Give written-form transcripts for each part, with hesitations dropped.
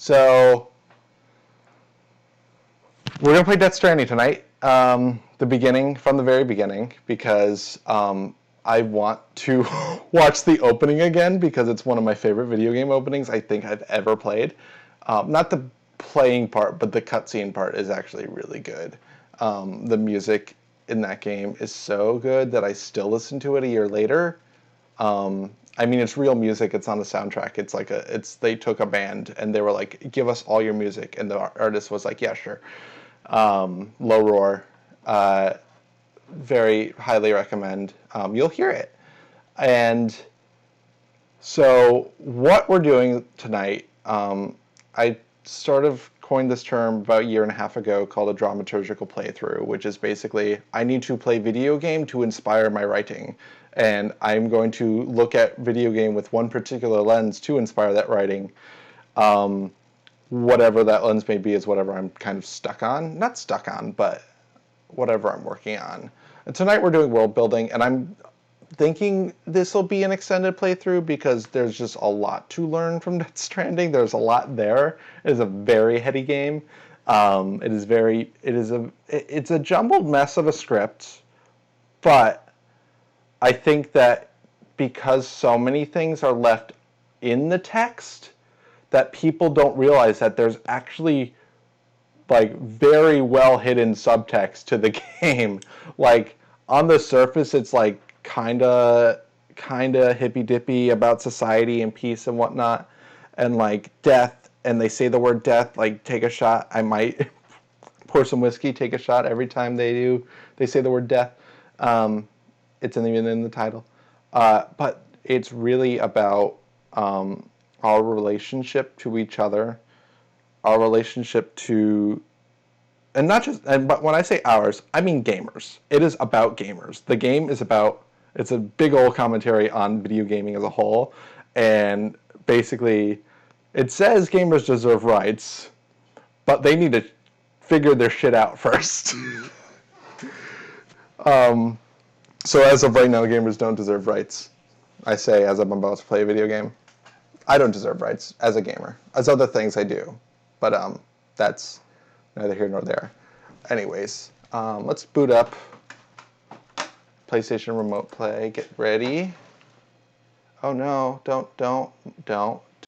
So we're gonna play Death Stranding tonight. The beginning, from the very beginning, because I want to watch the opening again because it's one of my favorite video game openings I think I've ever played. Not the playing part, but the cutscene part is actually really good. The music in that game is so good that I still listen to it a year later. I mean, it's real music. It's on the soundtrack. They took a band and they were like, "Give us all your music," and the artist was like, "Yeah, sure." Low Roar, very highly recommend. You'll hear it. And so, what we're doing tonight, I sort of coined this term about a year and a half ago called a dramaturgical playthrough, which is basically I need to play video game to inspire my writing. And I'm going to look at video game with one particular lens to inspire that writing. Whatever that lens may be is whatever I'm kind of stuck on. Not stuck on, but whatever I'm working on. And tonight we're doing world building, and I'm thinking this will be an extended playthrough because there's just a lot to learn from Death Stranding. There's a lot there. It is a very heady game. It's a jumbled mess of a script, but I think that because so many things are left in the text, that people don't realize that there's actually like very well hidden subtext to the game. Like on the surface, it's like kinda hippy dippy about society and peace and whatnot, and like death. And they say the word death, like take a shot. I might pour some whiskey, take a shot every time they say the word death. It's even in the title, but it's really about our relationship to each other, our relationship to, and not just, but when I say ours, I mean gamers. It is about gamers. The game is about, it's a big old commentary on video gaming as a whole, and basically, it says gamers deserve rights, but they need to figure their shit out first. So as of right now, gamers don't deserve rights. I say as I'm about to play a video game. I don't deserve rights as a gamer. As other things I do. But that's neither here nor there. Anyways, let's boot up PlayStation Remote Play. Get ready. Oh no, don't.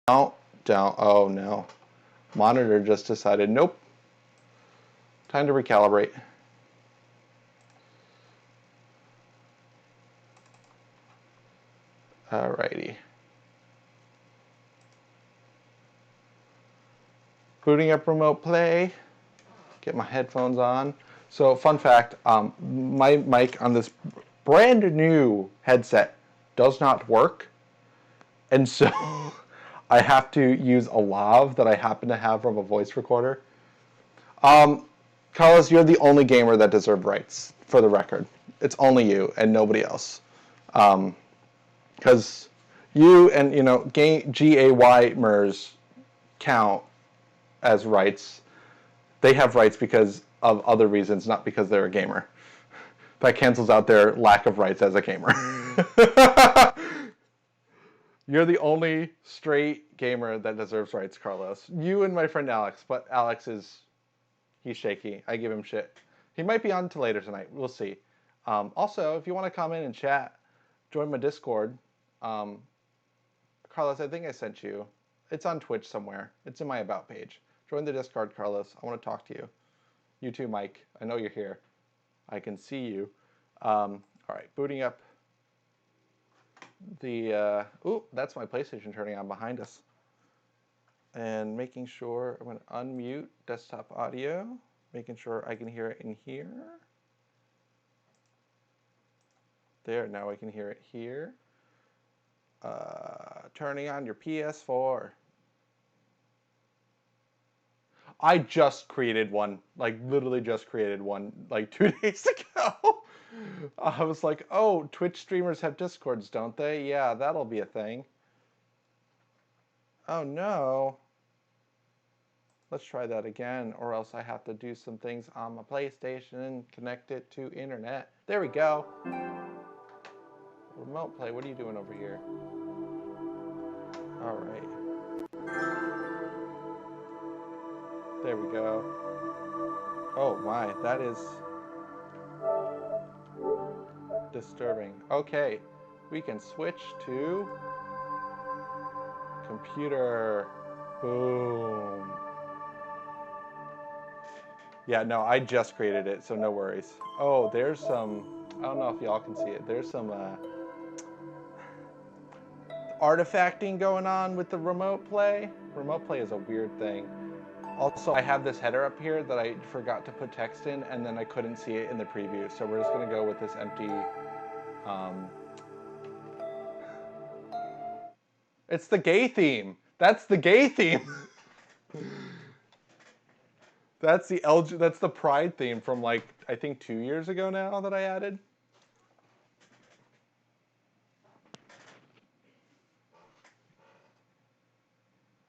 Oh no. Monitor just decided, nope. Time to recalibrate. Alrighty. Booting up Remote Play. Get my headphones on. So, fun fact, my mic on this brand new headset does not work. And so I have to use a lav that I happen to have from a voice recorder. Carlos, you're the only gamer that deserves rights, for the record. It's only you and nobody else. Because you and, GAY-mers count as rights. They have rights because of other reasons, not because they're a gamer. That cancels out their lack of rights as a gamer. You're the only straight gamer that deserves rights, Carlos. You and my friend Alex, but Alex he's shaky. I give him shit. He might be on to later tonight. We'll see. Also, if you want to come in and chat, join my Discord. Carlos, I think I sent you. It's on Twitch somewhere. It's in my About page. Join the Discord, Carlos. I want to talk to you. You too, Mike. I know you're here. I can see you. All right, booting up the... that's my PlayStation turning on behind us. And making sure I'm going to unmute desktop audio. Making sure I can hear it in here. There, now I can hear it here. Turning on your PS4. I just created one, like literally just created one like 2 days ago. I was like, oh, Twitch streamers have Discords, don't they? Yeah, that'll be a thing. Oh no. Let's try that again, or else I have to do some things on my PlayStation and connect it to internet. There we go. Remote Play, what are you doing over here? All right. There we go. Oh my, that is disturbing. Okay, we can switch to computer. Boom. Yeah, no, I just created it, so no worries. Oh, there's some, I don't know if y'all can see it. There's some artifacting going on with the remote play. Remote play is a weird thing. Also, I have this header up here that I forgot to put text in, and then I couldn't see it in the preview. So we're just gonna go with this empty. It's the gay theme. That's the gay theme. That's the That's the Pride theme from like I think 2 years ago now that I added.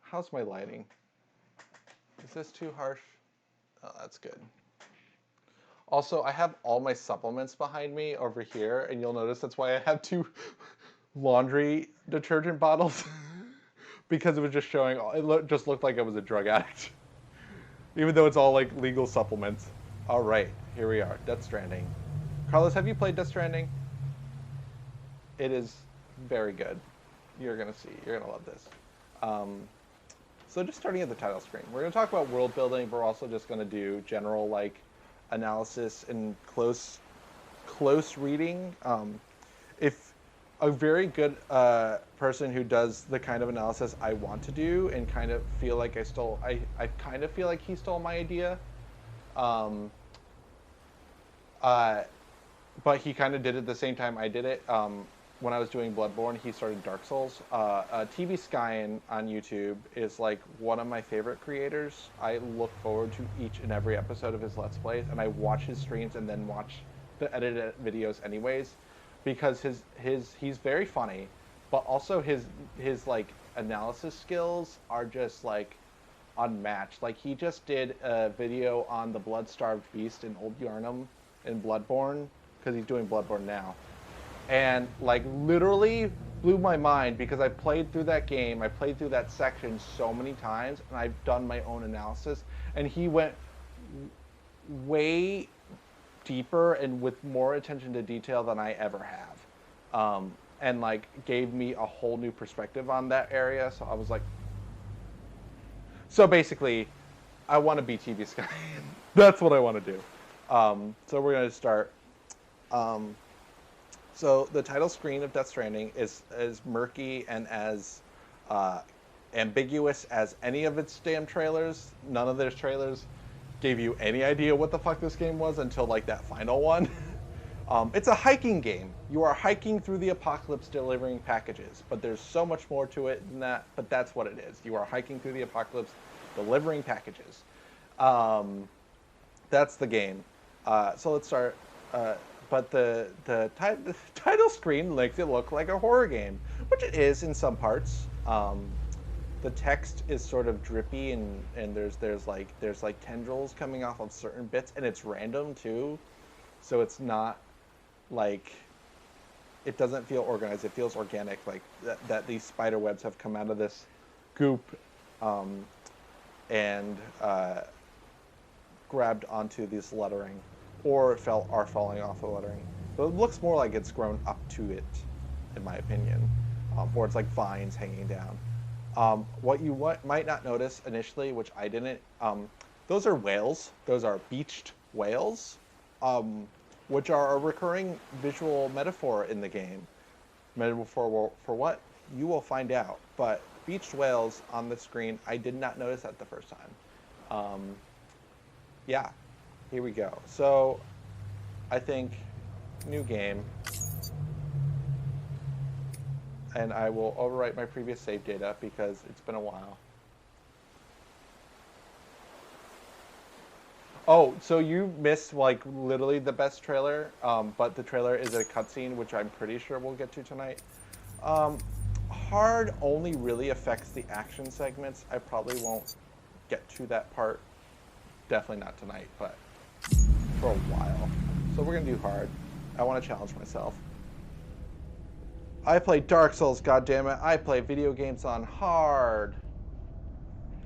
How's my lighting? Is this too harsh? Oh, that's good. Also, I have all my supplements behind me over here, and you'll notice that's why I have 2 laundry detergent bottles. Because it was just showing, just looked like I was a drug addict. Even though it's all like legal supplements. All right, here we are, Death Stranding. Carlos, have you played Death Stranding? It is very good. You're gonna see, you're gonna love this. So just starting at the title screen, we're gonna talk about world building, but we're also just gonna do general like analysis and close reading. If a very good person who does the kind of analysis I want to do and kind of feel like I kind of feel like he stole my idea. But he kind of did it at the same time I did it. When I was doing Bloodborne, he started Dark Souls. TV Skyen on YouTube is like one of my favorite creators. I look forward to each and every episode of his Let's Plays, and I watch his streams and then watch the edited videos anyways. Because he's very funny, but also his like analysis skills are just like unmatched. Like he just did a video on the blood-starved beast in Old Yarnum in Bloodborne, because he's doing Bloodborne now, and like literally blew my mind because I played through that game, I played through that section so many times, and I've done my own analysis, and he went way deeper and with more attention to detail than I ever have, and like gave me a whole new perspective on that area. So I was like, so basically I want to be TV Sky. That's what I want to do. So we're going to start. So the title screen of Death Stranding is as murky and as ambiguous as any of its damn trailers. None of their trailers gave you any idea what the fuck this game was until like that final one. It's a hiking game. You are hiking through the apocalypse delivering packages, but there's so much more to it than that, but that's what it is. You are hiking through the apocalypse delivering packages. That's the game. So let's start. But the title screen makes it look like a horror game, which it is in some parts. The text is sort of drippy, and there's like tendrils coming off of certain bits, and it's random too, so it's not like, it doesn't feel organized. It feels organic, like that these spider webs have come out of this goop and grabbed onto this lettering, or are falling off the lettering. But it looks more like it's grown up to it, in my opinion, or it's like vines hanging down. What you might not notice initially, which I didn't, those are whales. Those are beached whales, which are a recurring visual metaphor in the game. Metaphor for what? You will find out. But beached whales on the screen, I did not notice that the first time. Yeah, here we go. So I think new game. And I will overwrite my previous save data because it's been a while. Oh, so you missed like literally the best trailer, but the trailer is a cutscene, which I'm pretty sure we'll get to tonight. Hard only really affects the action segments. I probably won't get to that part. Definitely not tonight, but for a while. So we're gonna do hard. I want to challenge myself. I play Dark Souls, goddammit. I play video games on hard.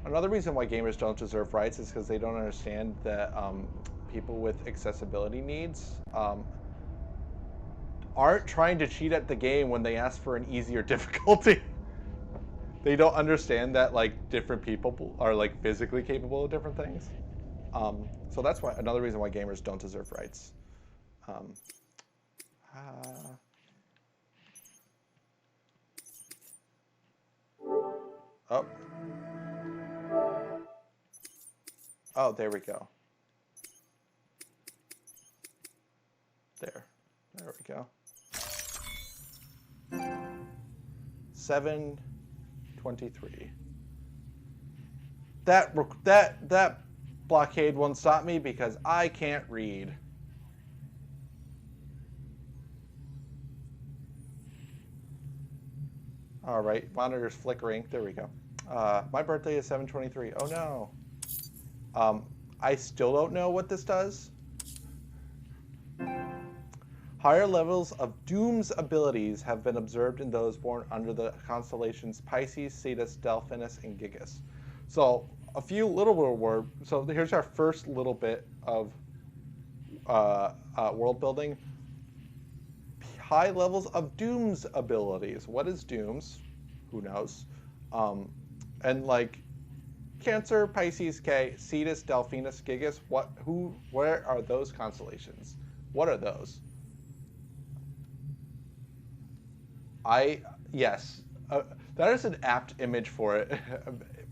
Another reason why gamers don't deserve rights is because they don't understand that people with accessibility needs aren't trying to cheat at the game when they ask for an easier difficulty. They don't understand that like different people are like physically capable of different things. So that's why another reason why gamers don't deserve rights. Oh. Oh, there we go. There we go. 7:23. That blockade won't stop me because I can't read. All right, monitor's flickering. There we go. My birthday is 7/23. Oh no. I still don't know what this does. Higher levels of Doom's abilities have been observed in those born under the constellations Pisces, Cetus, Delphinus, and Gigas. So a few little word. So here's our first little bit of world building. High levels of Doom's abilities. What is Doom's? Who knows? And like Cancer, Pisces, K, Cetus, Delphinus, Gigas. Where are those constellations? What are those? Yes, that is an apt image for it.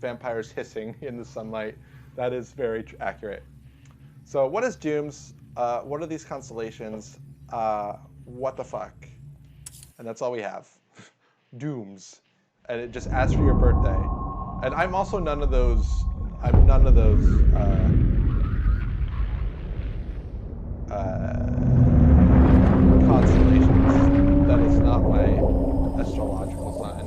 Vampires hissing in the sunlight. That is very accurate. So what is Doom's? What are these constellations? What the fuck? And that's all we have. Doom's. And it just asks for your birthday. And I'm also none of those. I'm none of those. Constellations. That is not my astrological sign.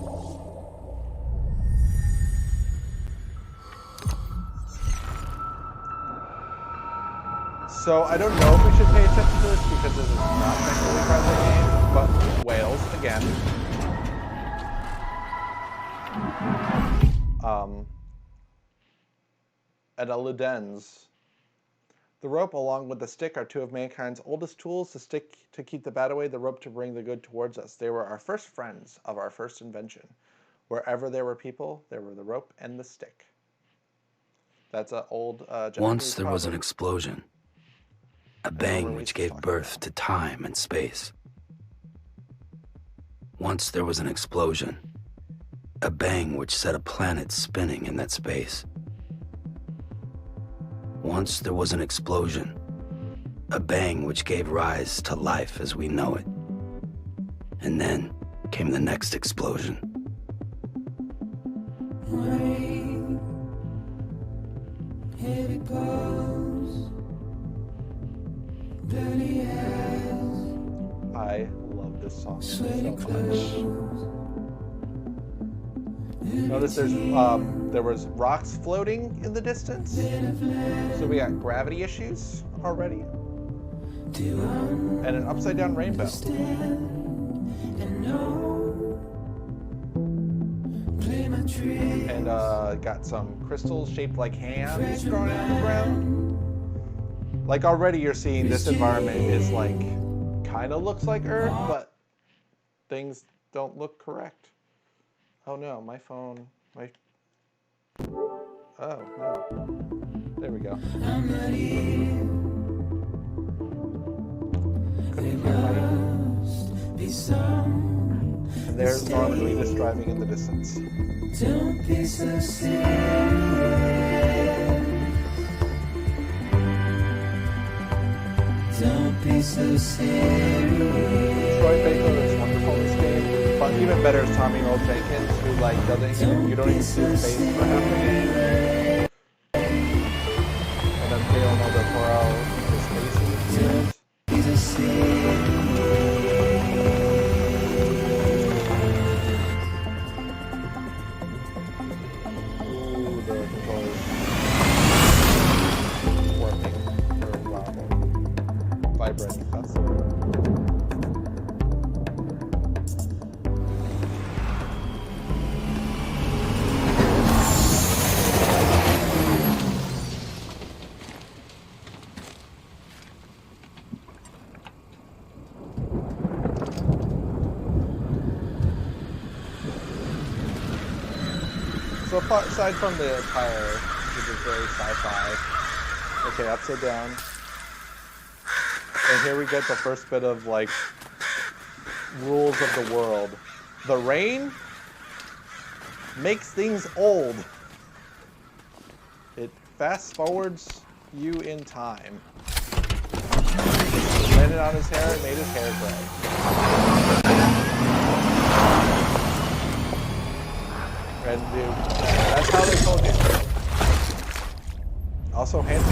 So I don't know if we should pay attention to this because this is not technically part of the game, but whales again. And a ludens. The rope along with the stick are two of mankind's oldest tools, the stick to keep the bad away, the rope to bring the good towards us. They were our first friends of our first invention. Wherever there were people, there were the rope and the stick. That's an old Japanese Once there was an proverb. explosion, a bang which gave birth to time and space. Once there was an explosion, a bang which set a planet spinning in that space. Once there was an explosion, a bang which gave rise to life as we know it. And then came the next explosion. Rain, here it goes. Dirty hands. I love this song so Sweaty much. clothes. Notice there was rocks floating in the distance. So we got gravity issues already. And an upside down rainbow. And got some crystals shaped like hands growing out of the ground. Like already you're seeing this environment is like, kind of looks like Earth, but things don't look correct. Oh no, my phone, oh no, there we go. Couldn't hear my... And there's normally just driving in the distance. Don't be so serious. Don't be so serious. Troy Baker is wonderful in this game, but even better is Tommy Earl Jenkins, who like doesn't, you don't even see his face for half the game. And then Leonardo Del Toro, his face is Ooh, the controls working very well. Vibrant, that's the word. aside from the attire, which is very sci-fi. Okay, upside down. And here we get the first bit of like rules of the world. The rain makes things old. It fast forwards you in time. It landed on his hair and made his hair gray. And dude, that's how they told you. Also, handsome to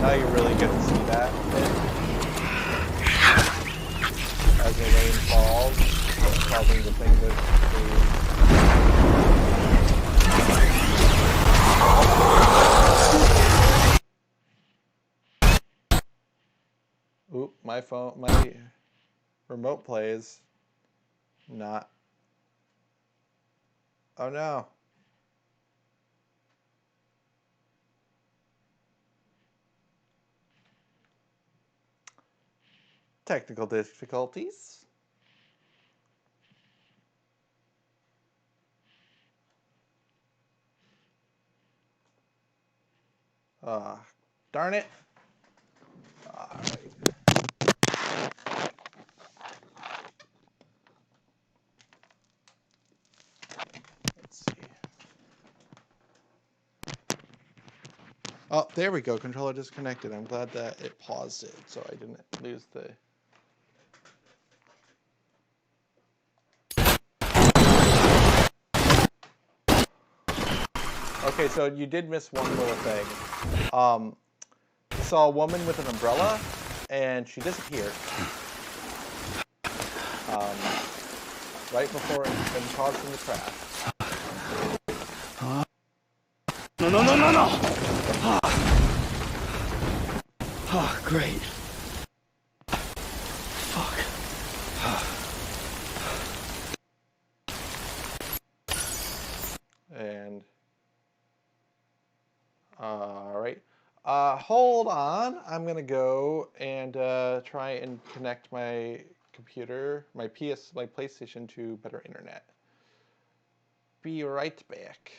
Now you really get to see that bit. As the rain falls, causing the thing to Oop, my remote plays. Not. Oh no. Technical difficulties. Darn it. Alright. Let's see. Oh, there we go. Controller disconnected. I'm glad that it paused it so I didn't lose the... Okay, so you did miss one little thing. You saw a woman with an umbrella, and she disappeared. Right before it and causing the crash. No, no, no, no, no! Oh, great. Fuck. And all right. Hold on. I'm gonna go and try and connect my computer, my PlayStation to better internet. Be right back.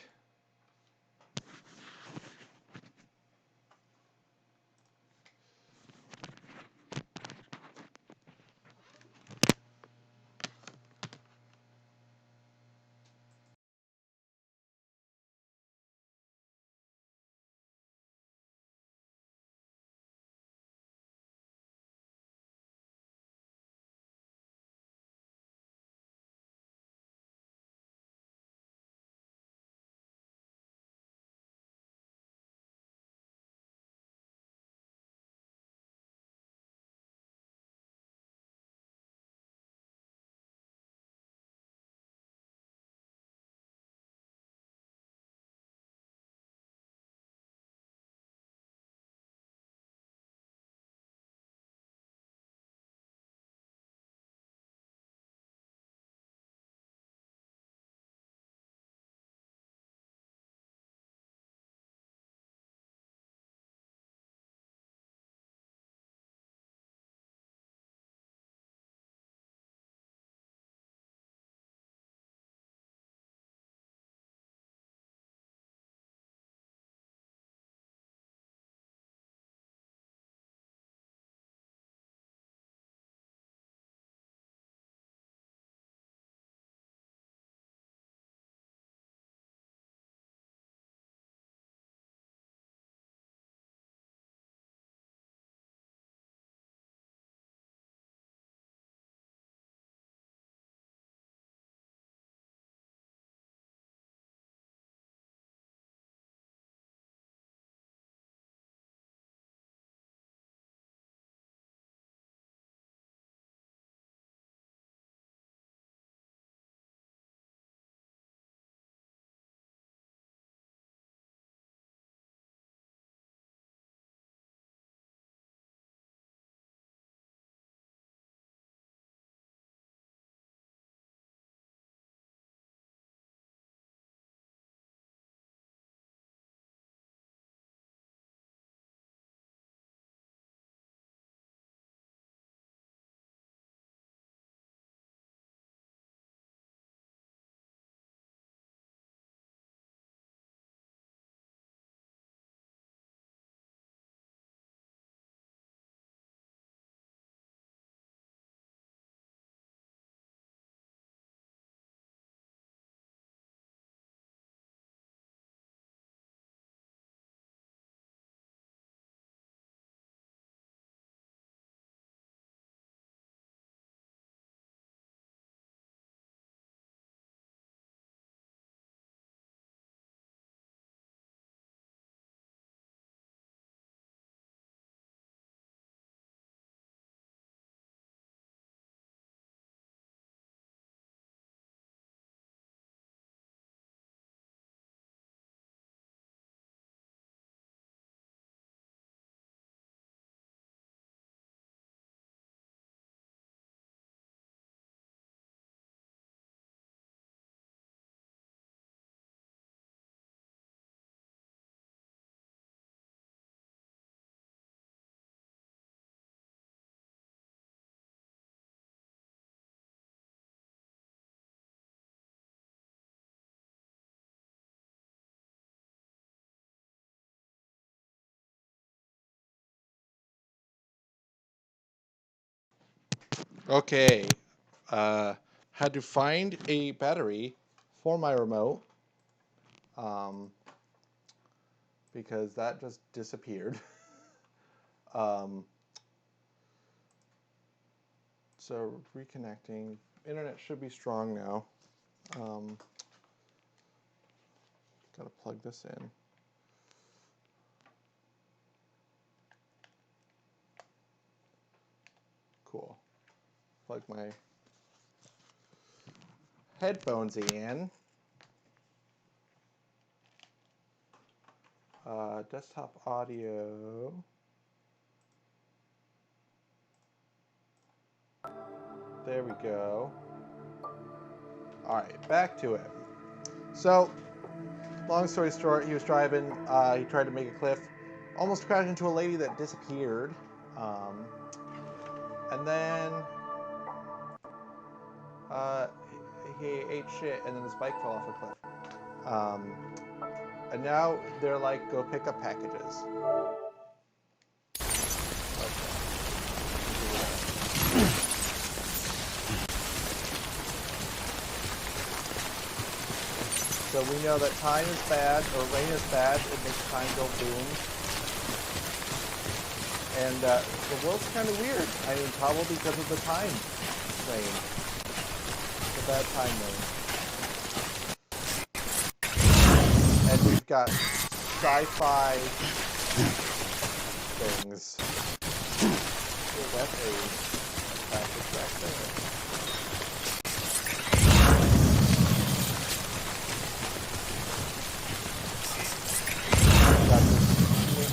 Okay. Had to find a battery for my remote. Because that just disappeared. So reconnecting. Internet should be strong now. Gotta plug this in. Cool. Plug my headphones in. Desktop audio. There we go. All right, back to it. So, long story short, he was driving. He tried to make a cliff, almost crashed into a lady that disappeared, and then he ate shit, and then his bike fell off a cliff. And now they're like, go pick up packages. So we know that time is bad, or rain is bad. It makes time go boom. And the world's kind of weird. I mean, probably because of the time rain. The bad time rain. And we've got sci-fi things. Oh, that's a plastic back there.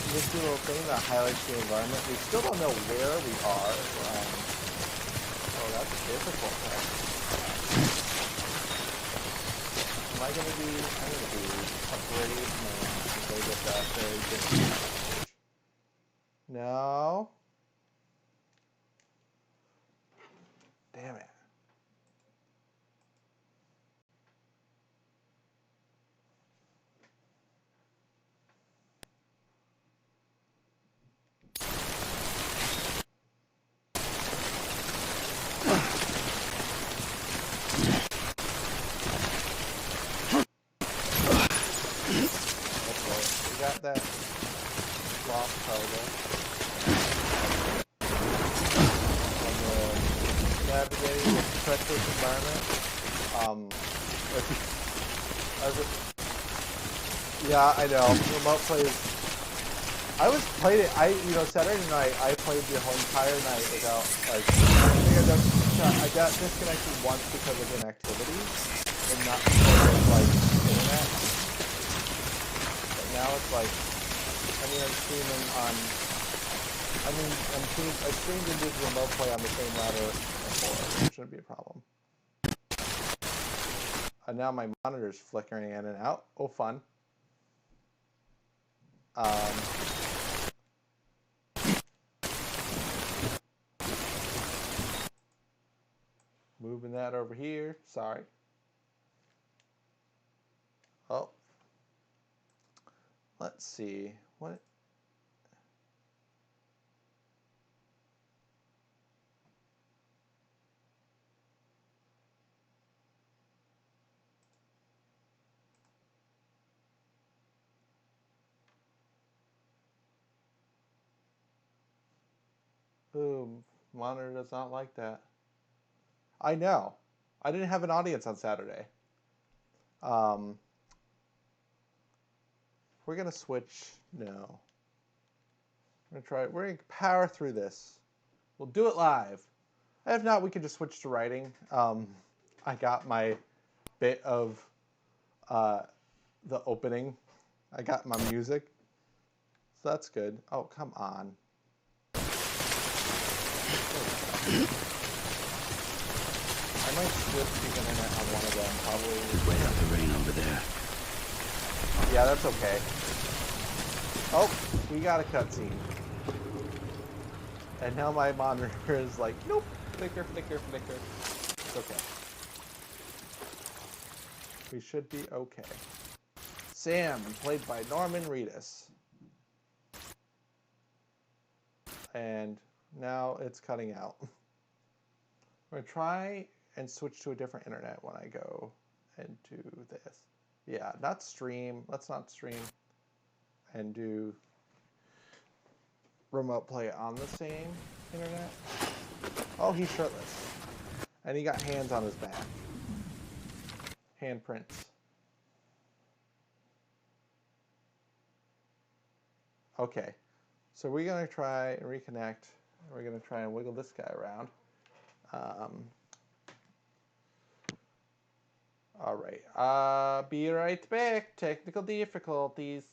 This little thing that highlights the environment. We still don't know where we are. Oh, that's difficult. Am I going to be? I'm going to be a brave man because I get that very difficult. No. Damn it. Got that lost cargo. And navigating the treacherous environment. Yeah, I know. Remote plays. I was playing it. Saturday night I played the whole entire night without like. I got disconnected once because of inactivity, and not because of like internet. Now it's like, I'm streaming on, I streamed and did remote play on the same router before. It shouldn't be a problem. And now my monitor's flickering in and out. Oh, fun. Moving that over here. Sorry. Oh. Let's see. What? Boom. Monitor does not like that. I know. I didn't have an audience on Saturday. We're gonna switch. No. We're gonna try. We're gonna power through this. We'll do it live. If not, we can just switch to writing. I got my bit of the opening. I got my music. So that's good. Oh, come on. I might switch the internet on one of them, probably. Way out the rain over there. Yeah, that's okay. Oh, we got a cutscene. And now my monitor is like, nope, flicker, flicker, flicker. It's okay. We should be okay. Sam, played by Norman Reedus. And now it's cutting out. I'm gonna try and switch to a different internet when I go and do this. Yeah, not stream. Let's not stream and do remote play on the same internet. Oh, he's shirtless. And he got hands on his back. Handprints. Okay. So we're going to try and reconnect. We're going to try and wiggle this guy around. All right. Be right back. Technical difficulties.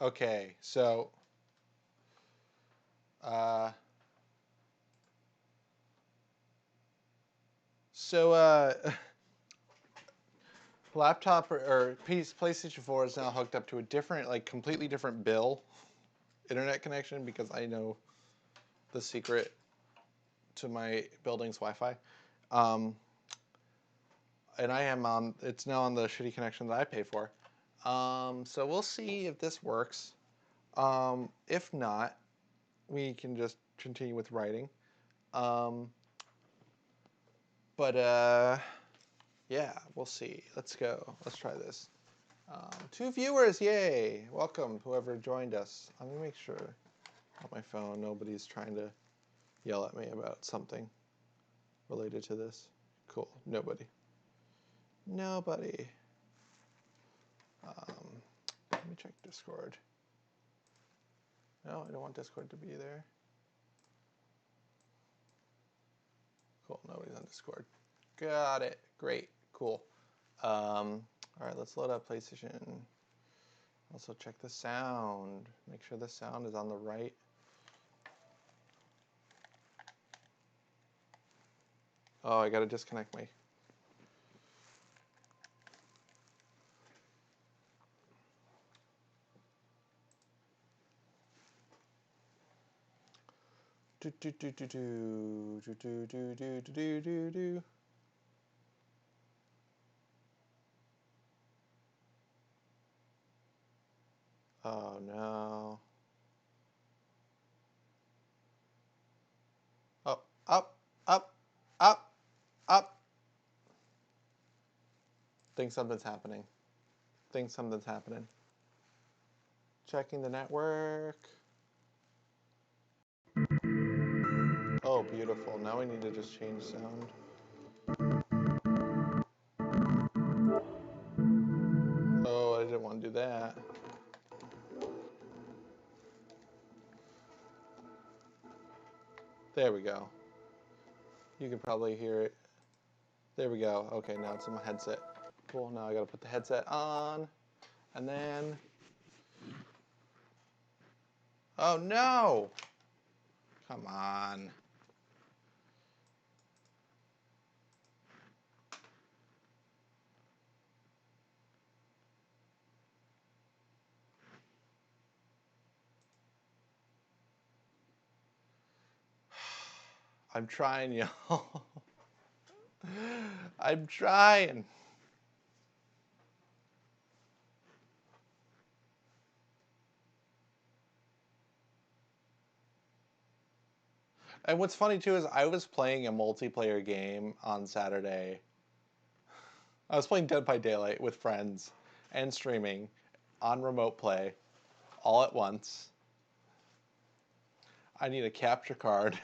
Okay, uh, so Laptop or PlayStation 4 is now hooked up to a different, like completely different bill internet connection because I know the secret to my building's Wi-Fi. And I am on, it's now on the shitty connection that I pay for. So we'll see if this works. If not, we can just continue with writing. Yeah, we'll see. Let's go. Let's try this. 2 viewers, yay! Welcome, whoever joined us. Let me make sure on my phone nobody's trying to yell at me about something related to this. Cool, nobody. Nobody. Let me check Discord. No, I don't want Discord to be there. Cool, nobody's on Discord. Got it, great, cool. All right, let's load up PlayStation. Also check the sound. Make sure the sound is on the right. Oh, I gotta disconnect my... Do do do do do do do do do do do do. Oh no. Oh, up, up, up, up. Think something's happening. Think something's happening. Checking the network. Oh, beautiful. Now we need to just change sound. Oh, I didn't want to do that. There we go. You can probably hear it. There we go. Okay, now it's in my headset. Cool, now I gotta put the headset on. And then... Oh no! Come on. I'm trying, y'all. I'm trying. And what's funny too is I was playing a multiplayer game on Saturday. I was playing Dead by Daylight with friends and streaming on remote play all at once. I need a capture card.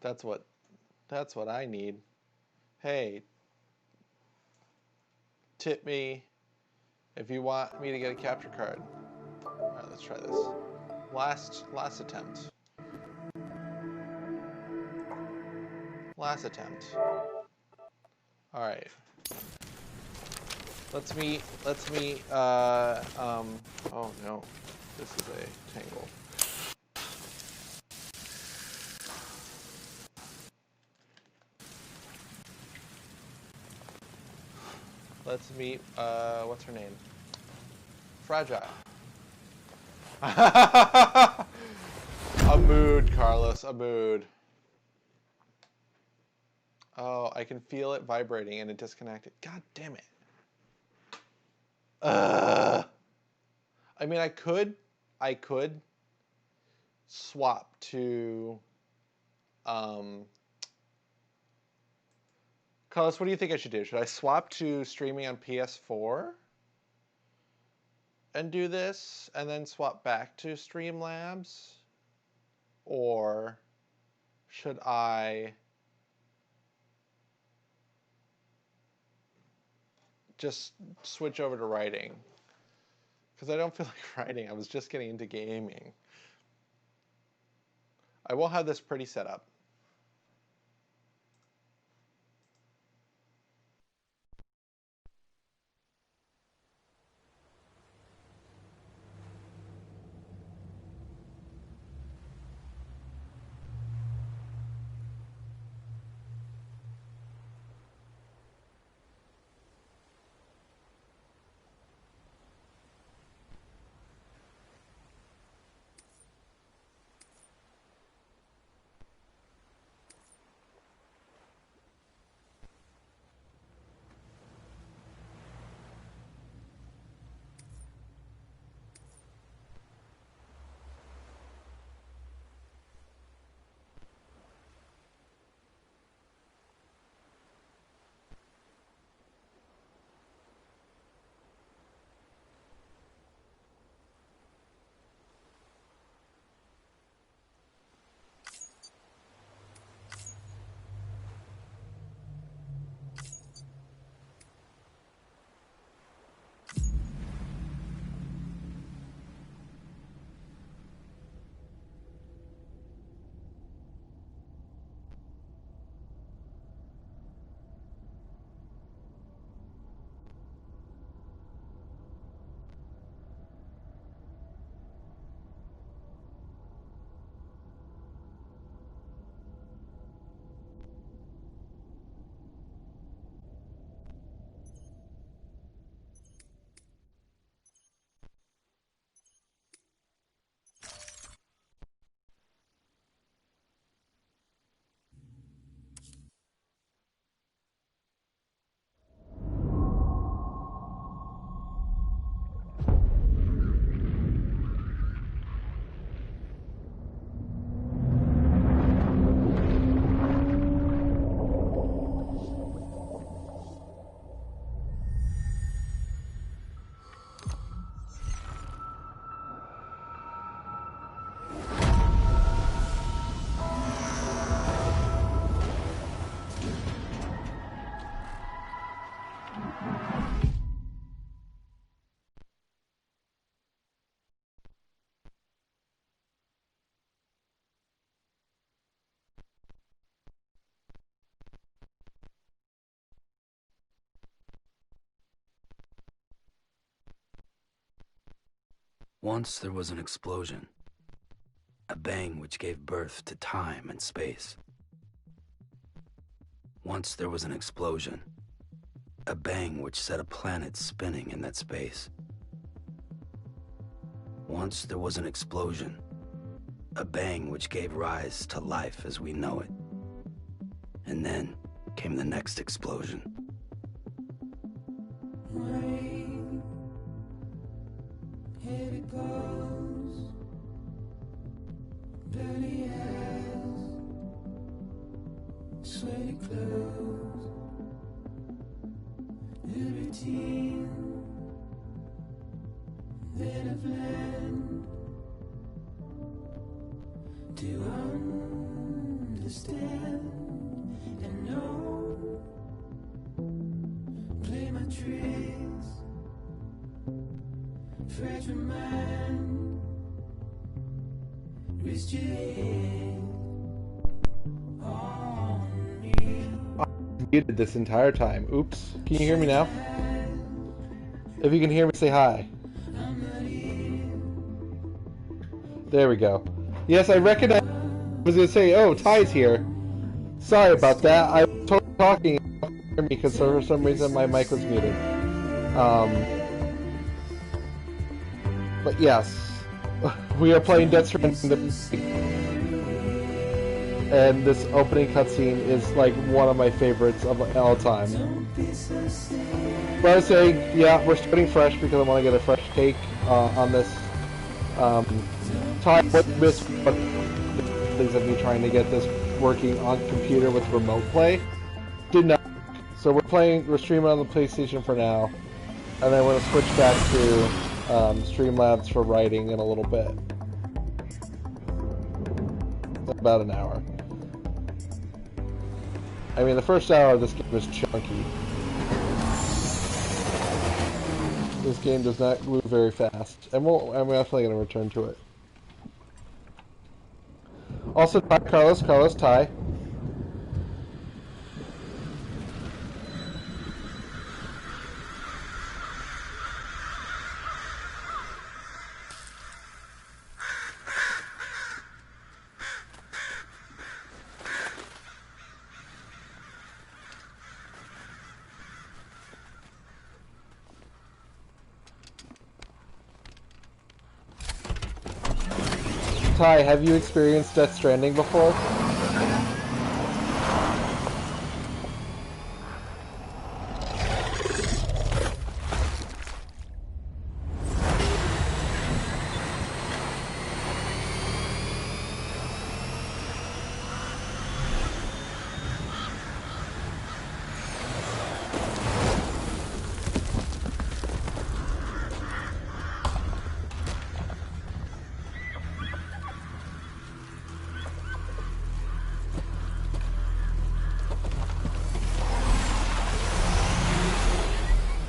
That's what I need. Hey, tip me if you want me to get a capture card. All right, let's try this. Last attempt. Last attempt. All right. Let's meet, oh no, this is a tangle. Let's meet, what's her name? Fragile. A mood, Carlos, a mood. Oh, I can feel it vibrating and it disconnected. God damn it. I mean, I could swap to, Carlos, what do you think I should do? Should I swap to streaming on PS4 and do this and then swap back to Streamlabs? Or should I just switch over to writing? Because I don't feel like writing. I was just getting into gaming. I will have this pretty set up. Once there was an explosion, a bang which gave birth to time and space. Once there was an explosion, a bang which set a planet spinning in that space. Once there was an explosion, a bang which gave rise to life as we know it. And then came the next explosion. Rain, here it goes. Dirty hands, sweaty clothes. The routine, then I've learned to understand and know. Play my tricks, fresh my mind, risk your head on me. Muted this entire time. Oops. Can you hear me now? If you can hear me, say hi. There we go. Yes, I recognize. I was gonna say, oh, Ty's here. Sorry about that. I was talking because for some reason my mic was muted. But yes, we are playing Death Stranding, and this opening cutscene is like one of my favorites of all time. But I was saying, yeah, we're starting fresh because I want to get a fresh take on this. Ty, what things of me trying to get this working on computer with remote play did not. So we're streaming on the PlayStation for now, and then we're gonna switch back to Streamlabs for writing in a little bit. About an hour. I mean, the first hour of this game is chunky. This game does not move very fast, and I'm definitely going to return to it. Also, Ty, Carlos, Ty. Ty, have you experienced Death Stranding before?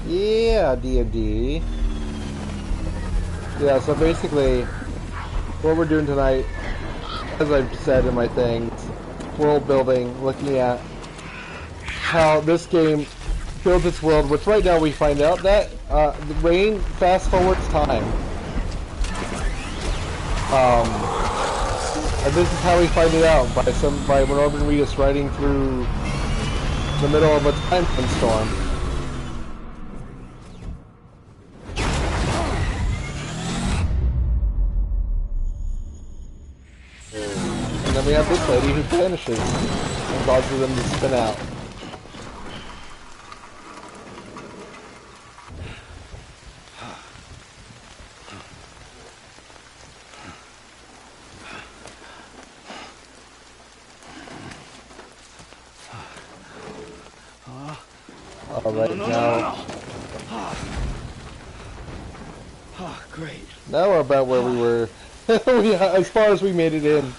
Yeah, D&D. Yeah, so basically, what we're doing tonight, as I've said in my things, world building, looking at how this game builds its world, which right now we find out that the rain fast forwards time. And this is how we find it out, by Norman Reedus riding through the middle of a time storm. And then we have this lady who vanishes and causes them to spin out. Alright, now... Great. Now we're about where we were. As far as we made it in.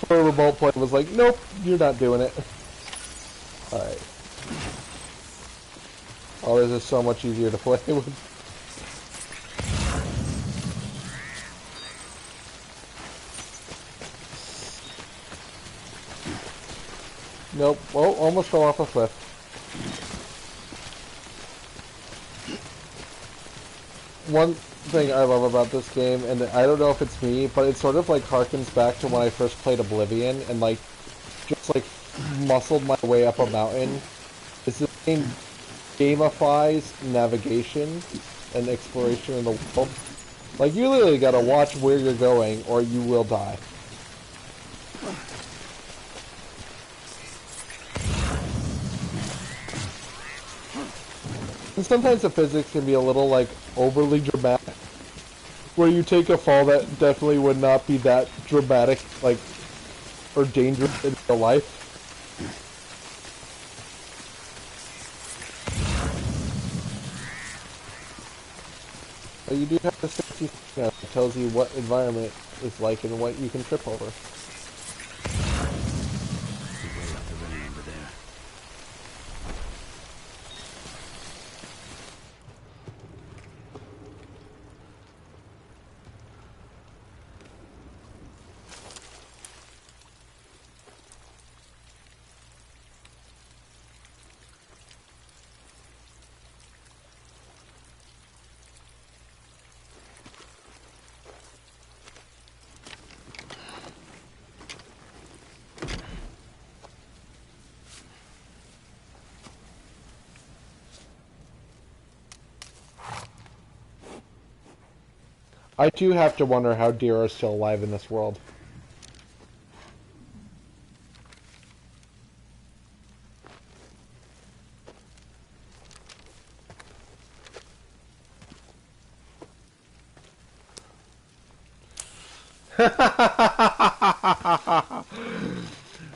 For a remote play was like, nope, you're not doing it. Alright. Oh, this is so much easier to play with. Nope. Oh, almost fell off a cliff. thing I love about this game, and I don't know if it's me, but it sort of like harkens back to when I first played Oblivion and like just like muscled my way up a mountain. Is this game gamifies navigation and exploration in the world. Like you literally gotta watch where you're going or you will die. And sometimes the physics can be a little like overly dramatic. Where you take a fall that definitely would not be that dramatic, like, or dangerous in real life. But you do have the safety thing that tells you what environment is like and what you can trip over. Way up the ravine over there. I do have to wonder how deer are still alive in this world.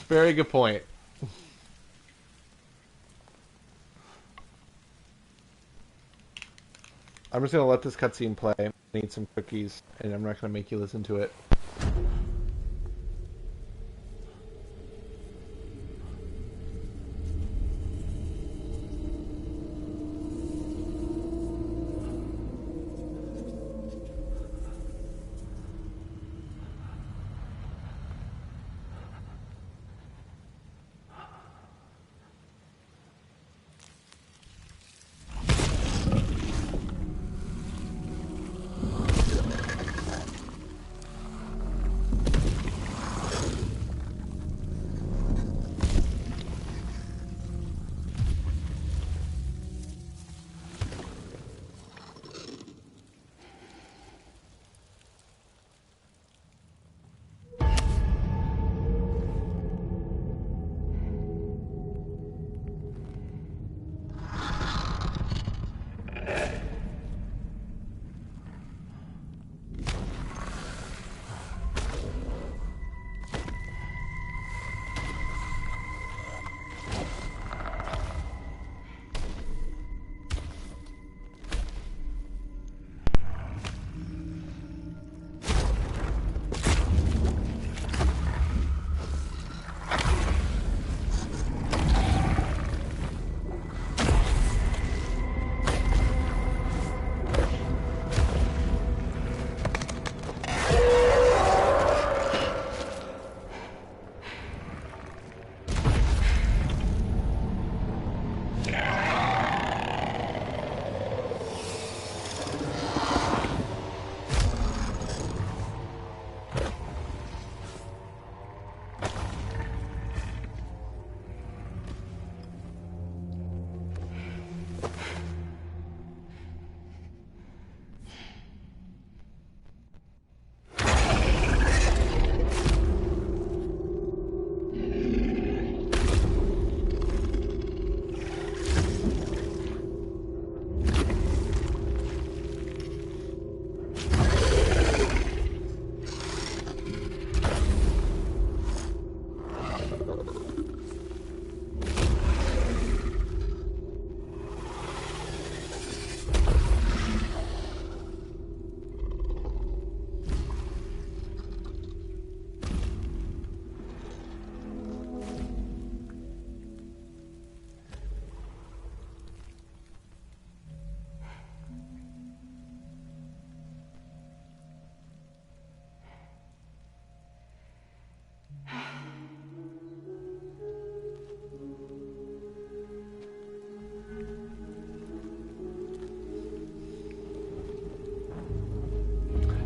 Very good point. I'm just gonna let this cutscene play. I need some cookies, and I'm not gonna make you listen to it.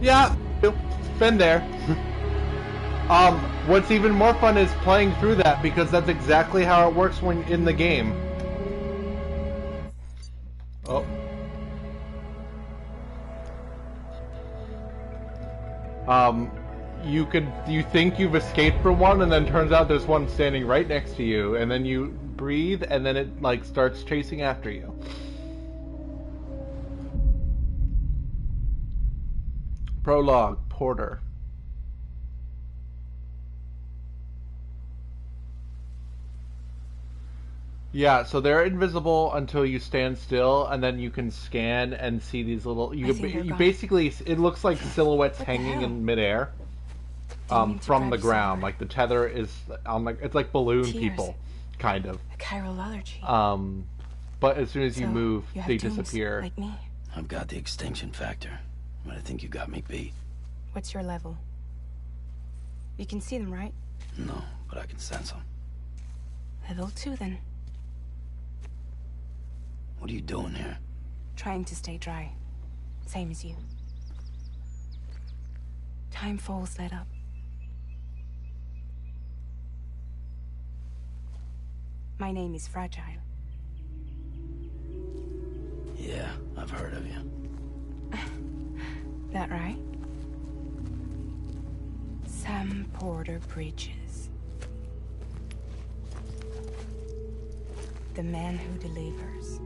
Yeah, been there. What's even more fun is playing through that because that's exactly how it works when in the game. Oh. You think you've escaped from one, and then turns out there's one standing right next to you, and then you breathe, and then it like starts chasing after you. Prologue, Porter. Yeah, so they're invisible until you stand still, and then you can scan and see these little. You basically, it looks like silhouettes hanging in midair, from the ground. Like the tether is on like it's like balloon people, kind of. A chiral allergy. But as soon as you move, you have they tombs disappear. Like me. I've got the extinction factor, but I think you got me beat. What's your level? You can see them, right? No, but I can sense them. Level 2, then. What are you doing here? Trying to stay dry. Same as you. Time falls let up. My name is Fragile. Yeah, I've heard of you. That right? Sam Porter Bridges. The man who delivers.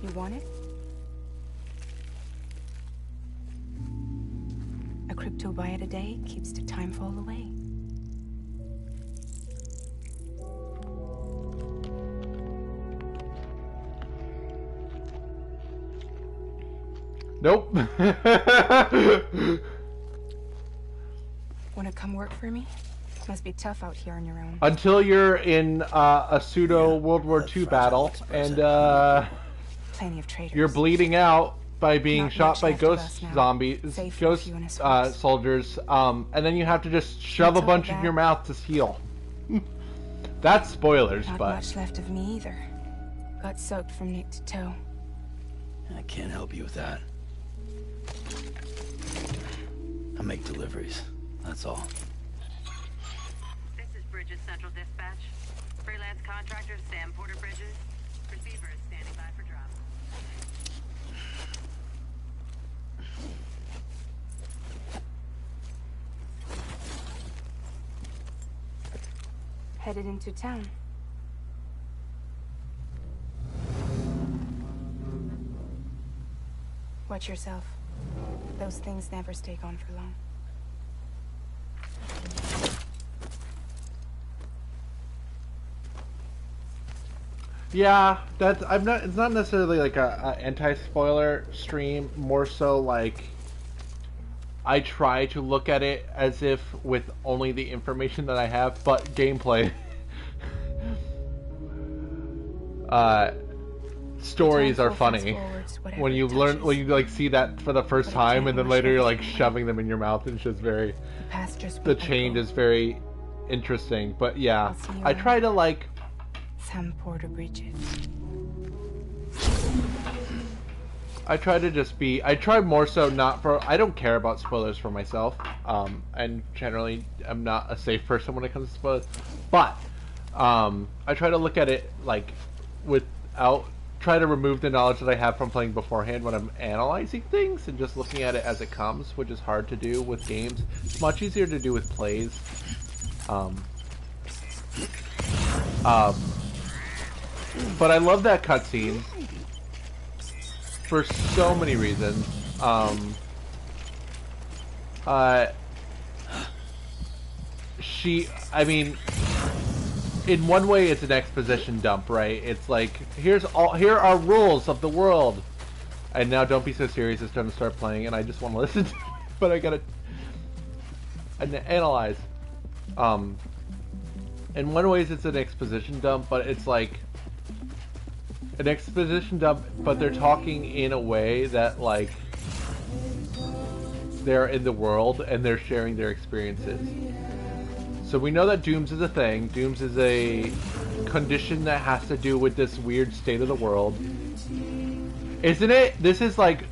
You want it? A crypto byte a day keeps the time fall away. Nope. Wanna come work for me? Must be tough out here on your own. Until you're in a pseudo World War II battle, and Plenty of traitors. you're bleeding out by being Not shot much by left of ghost us now. zombies, Save for a ghost few in a squeeze. soldiers, and then you have to just shove a top bunch of in your that- mouth to heal. That's spoilers, Not but much left of me either. Got soaked from neck to toe. I can't help you with that. I make deliveries, that's all. This is Bridges Central Dispatch. Freelance contractor Sam Porter Bridges. Receiver is standing by for drop. Headed into town. Watch yourself. Those things never stay gone for long. yeah, that's I'm not. It's not necessarily like a anti-spoiler stream. More so like I try to look at it as if with only the information that I have, but gameplay. Stories are funny when you learn when you like see that for the first time, and then later you're like shoving them in your mouth. It's just very the change is very interesting. But yeah, I try to like. Sam Porter Bridges. I try to just be. I try more so not for. I don't care about spoilers for myself, and generally I'm not a safe person when it comes to spoilers. But I try to look at it like without. Try to remove the knowledge that I have from playing beforehand when I'm analyzing things and just looking at it as it comes, which is hard to do with games. It's much easier to do with plays. But I love that cutscene for so many reasons. I mean, in one way, it's an exposition dump, right? It's like here are rules of the world, and now don't be so serious. It's time to start playing, and I just want to listen to it, but I gotta analyze. And in one ways it's an exposition dump, but it's like an exposition dump, but they're talking in a way that like they're in the world and they're sharing their experiences. So we know that Dooms is a thing. Dooms is a condition that has to do with this weird state of the world. Isn't it? This is like,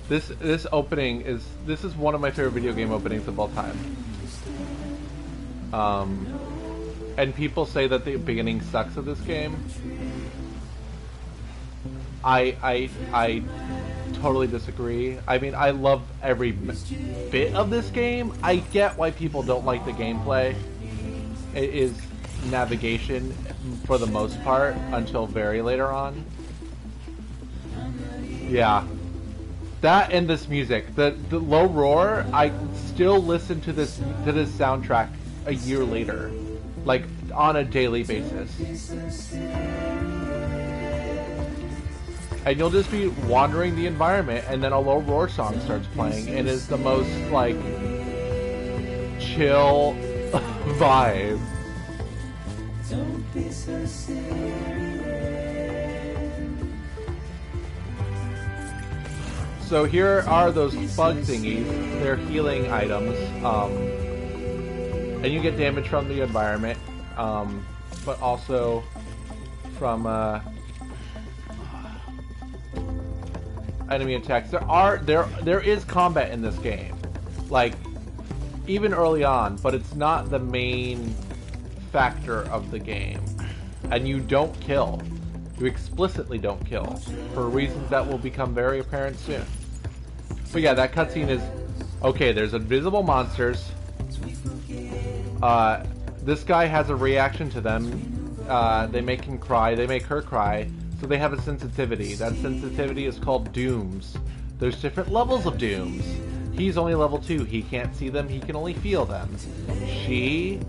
this opening is, this is one of my favorite video game openings of all time. And people say that the beginning sucks of this game. I totally disagree. I mean, I love every bit of this game. I get why people don't like the gameplay. It is navigation for the most part until very later on. Yeah. That and this music. The low roar, I still listen to this soundtrack a year later. Like on a daily basis. And you'll just be wandering the environment, and then a low roar song starts playing, and it's the most like chill vibe. Don't be so serious. So here are those bug thingies. They're healing items, and you get damage from the environment, but also from enemy attacks. There is combat in this game, like even early on, but it's not the main factor of the game. And you don't kill. You explicitly don't kill for reasons that will become very apparent soon. But yeah, that cutscene is okay. There's invisible monsters. This guy has a reaction to them. They make him cry. They make her cry. So they have a sensitivity. That sensitivity is called Dooms. There's different levels of Dooms. He's only level 2. He can't see them. He can only feel them. She...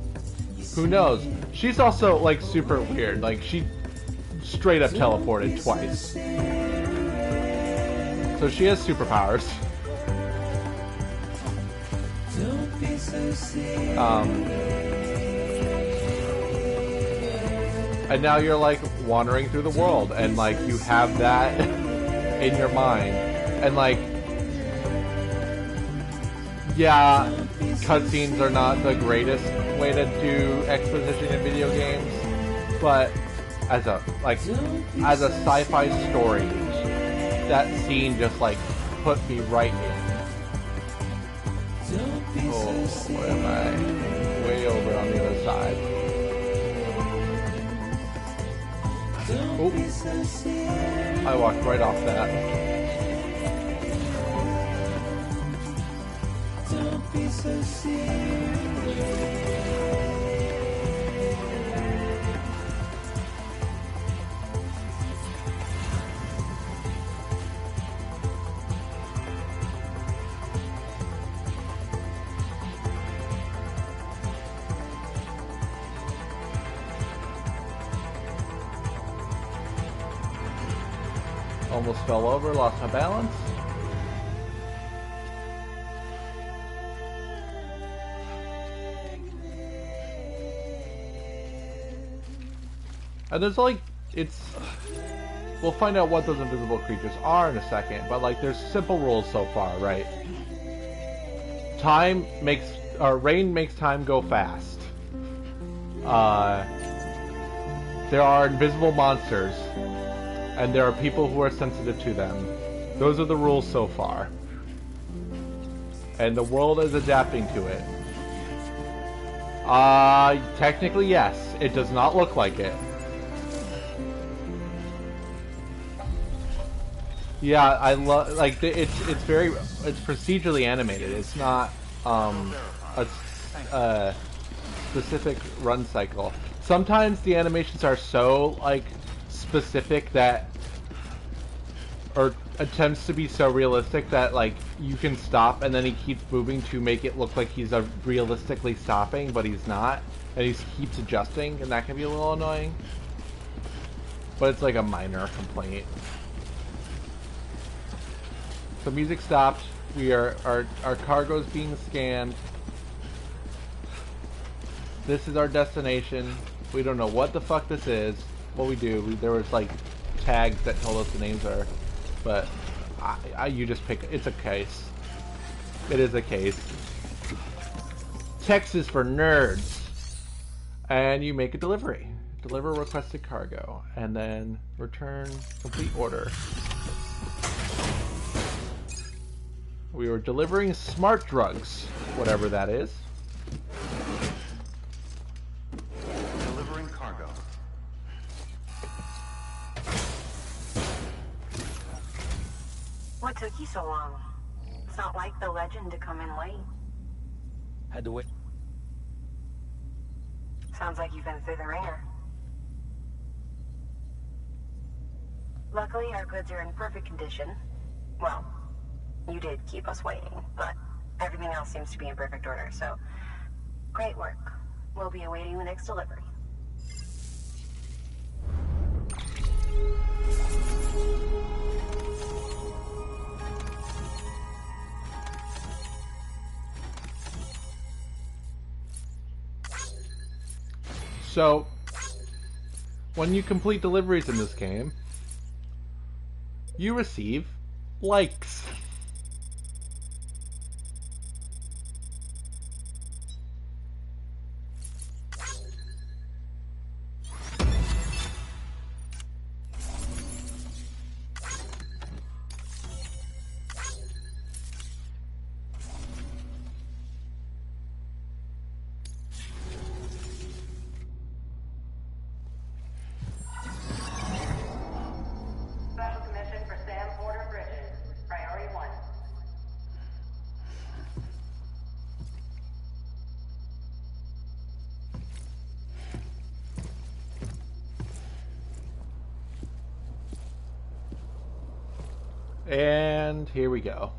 who knows? She's also, like, super weird. Like, she straight up teleported twice. So she has superpowers. And now you're like wandering through the world, and like you have that in your mind, and like, yeah, cutscenes are not the greatest way to do exposition in video games, but as a sci-fi story, that scene just like put me right in. Oh, where am I? Way over on the other side. Oh, I walked right off that. Don't be so serious. Almost fell over, lost my balance. And there's like, we'll find out what those invisible creatures are in a second, but like there's simple rules so far, right? Rain makes time go fast. There are invisible monsters. And there are people who are sensitive to them. Those are the rules so far. And the world is adapting to it. Technically yes. It does not look like it. Yeah, I love, like, it's procedurally animated. It's not, a specific run cycle. Sometimes the animations are so, like, specific that, or attempts to be so realistic that like you can stop and then he keeps moving to make it look like he's realistically stopping, but he's not, and he keeps adjusting, and that can be a little annoying, but it's like a minor complaint. So music stopped. Our cargo's being scanned. This is our destination. We don't know what the fuck this is. What we do, there was like tags that told us the names are, but you just pick. It's a case. It is a case. Texas for nerds. And you make a delivery. Deliver requested cargo, and then return complete order. We were delivering smart drugs, whatever that is. Delivering cargo. What took you so long? It's not like the legend to come in late. Had to wait. Sounds like you've been through the ringer. Luckily, our goods are in perfect condition. Well, you did keep us waiting, but everything else seems to be in perfect order, so great work. We'll be awaiting the next delivery. So, when you complete deliveries in this game, you receive likes. Special commission for Sam Porter Bridges. Priority 1. And here we go.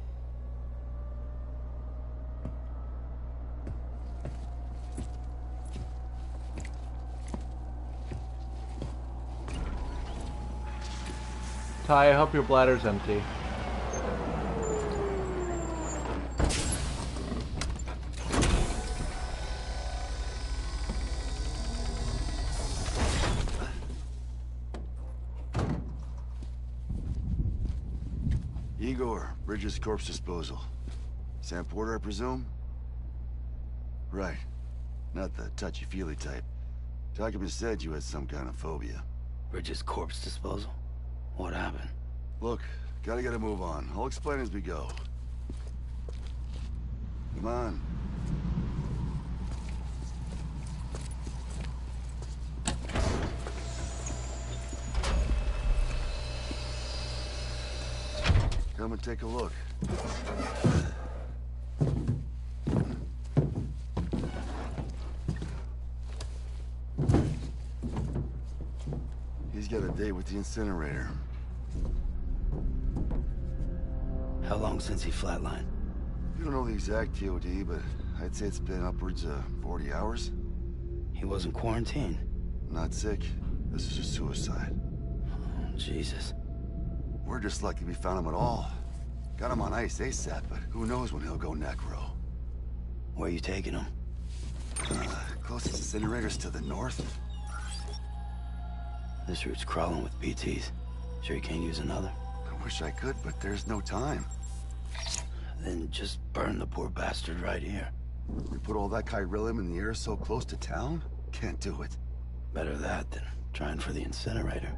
Ty, I hope your bladder's empty. Igor, Bridges corpse disposal. Sam Porter, I presume? Right. Not the touchy-feely type. Document said you had some kind of phobia. Bridges corpse disposal? What happened? Look, gotta get a move on. I'll explain as we go. Come on. Come and take a look. He's got a date with the incinerator. How long since he flatlined? You don't know the exact TOD, but I'd say it's been upwards of 40 hours. He wasn't quarantined. Not sick. This is a suicide. Oh, Jesus. We're just lucky we found him at all. Got him on ice ASAP, but who knows when he'll go necro. Where you taking him? Closest incinerator's to the north. This route's crawling with BTs. Sure you can't use another? I wish I could, but there's no time. Then just burn the poor bastard right here. We put all that chiralium in the air so close to town? Can't do it. Better that than trying for the incinerator.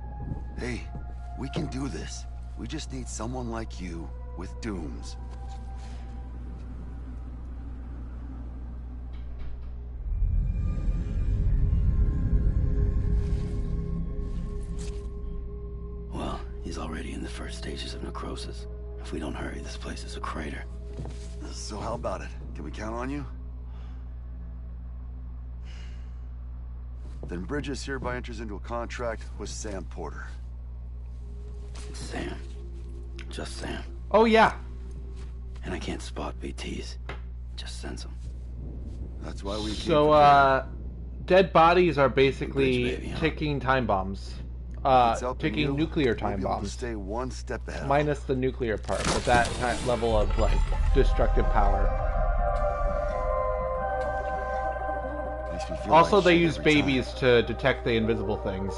Hey, we can do this. We just need someone like you with dooms. Well, he's already in the first stages of necrosis. If we don't hurry, this place is a crater. So how about it? Can we count on you? Then Bridges hereby enters into a contract with Sam Porter. Sam. Just Sam. Oh yeah. And I can't spot BTs. Just sense them. That's why we So, dead bodies are basically Bridge baby, huh? ticking time bombs. Ticking nuclear time bombs. Stay one step ahead. Minus the nuclear part, but that kind of level of, like, destructive power. Makes me feel Also, like they shit use every time. babies to detect the invisible things.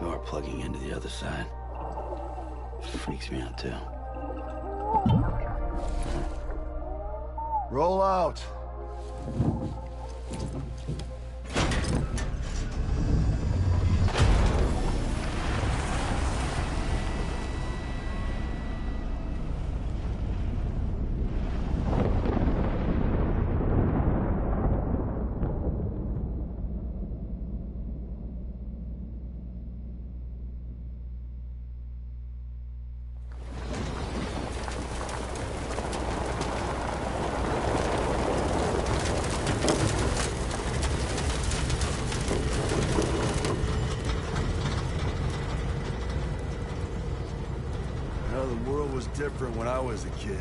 You're plugging into the other side. Freaks me out too. Roll out. The world was different when I was a kid.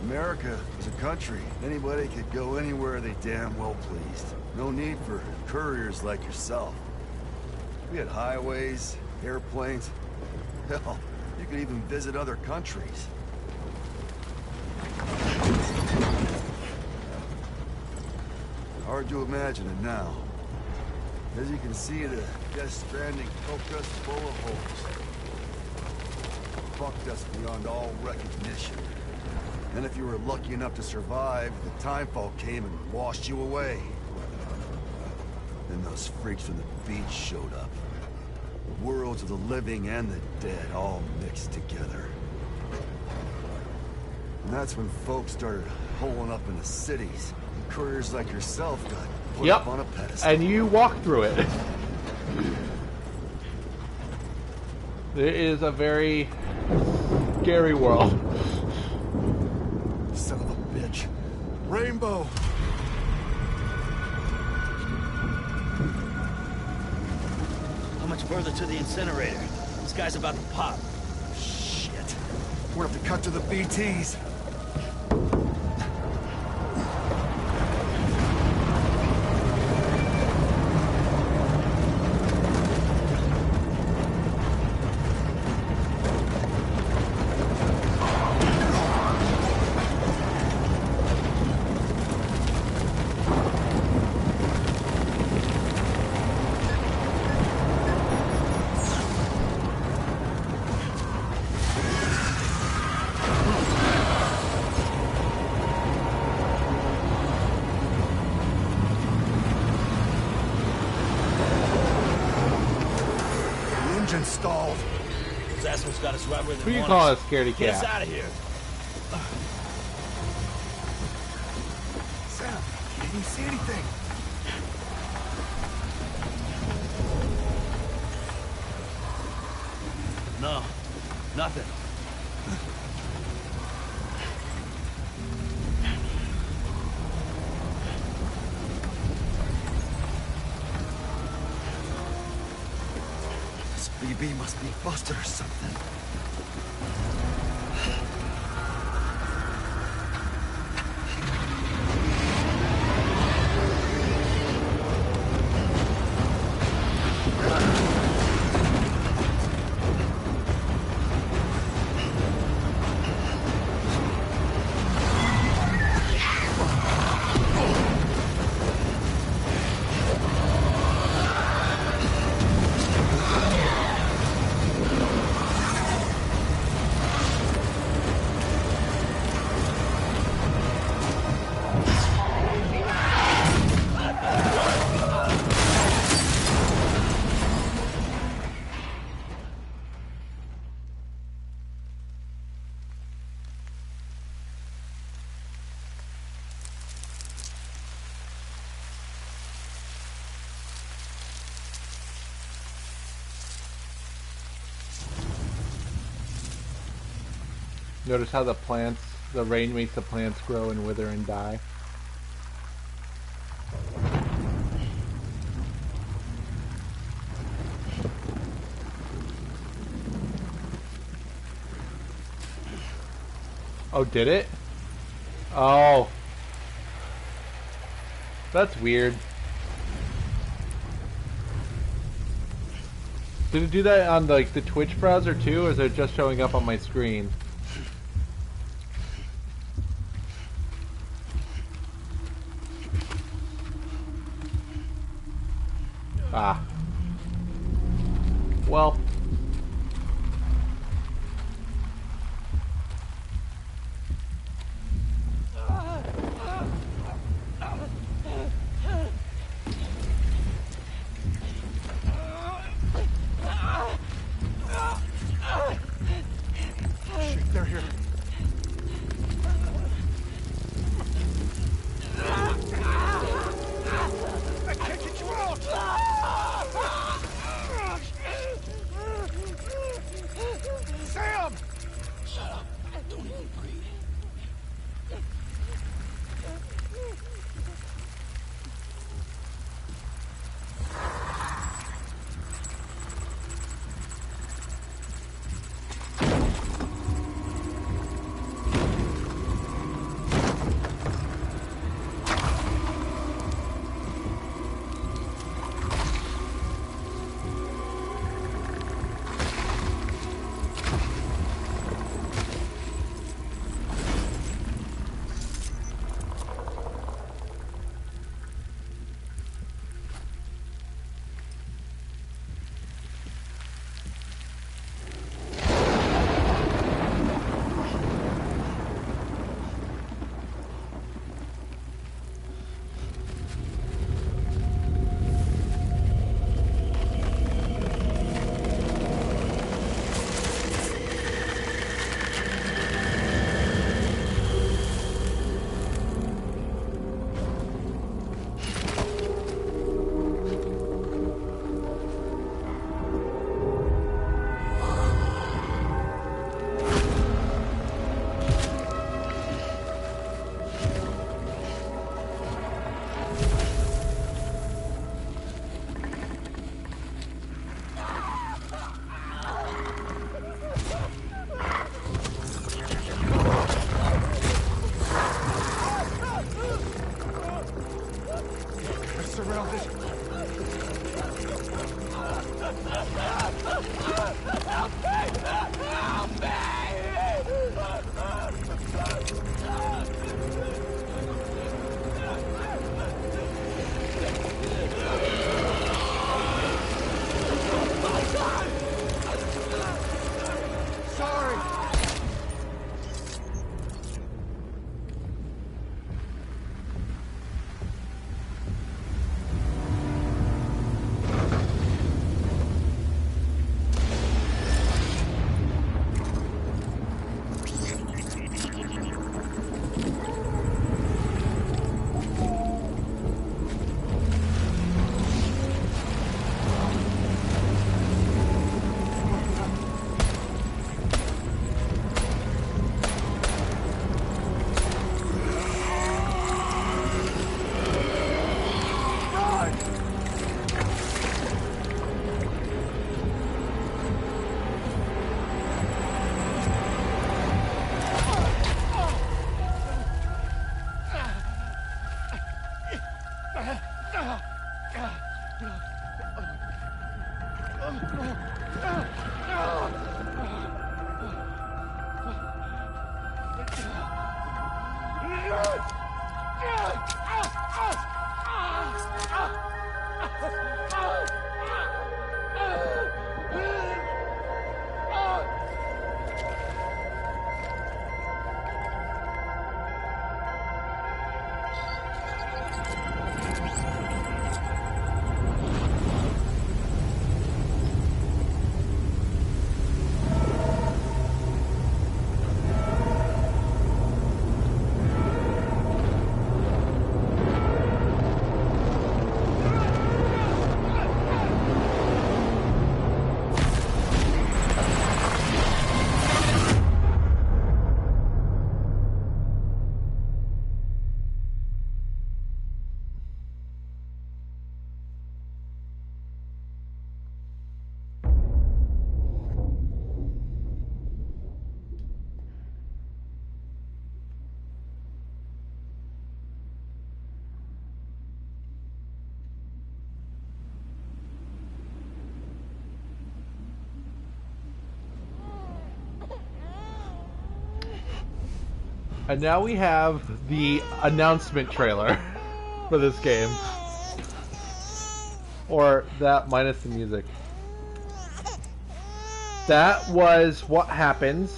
America was a country. Anybody could go anywhere they damn well pleased. No need for couriers like yourself. We had highways, airplanes. Hell, you could even visit other countries. Hard to imagine it now. As you can see, the Death Stranding poked us full of holes. Fucked us beyond all recognition. And if you were lucky enough to survive, the timefall came and washed you away. Then those freaks from the beach showed up. The worlds of the living and the dead all mixed together. And that's when folks started holing up into cities. And couriers like yourself got put up on a pedestal. And you walk through it. It is a very scary world. Son of a bitch. Rainbow! How much further to the incinerator? This guy's about to pop. Shit. We're gonna have to cut to the BTs. Stalled. This asshole's got us right where they Who you want calling a us. scaredy Get us cat? out of here. Sam, can you see anything? No, nothing. This BB must be busted or something. Notice how the rain makes the plants grow and wither and die. Oh, did it? Oh. That's weird. Did it do that on like the Twitch browser too, or is it just showing up on my screen? Ah. Well. Shit, they're here. I can't get you out! Sam! Shut up. Don't even breathe. And now we have the announcement trailer for this game. Or that minus the music. That was what happens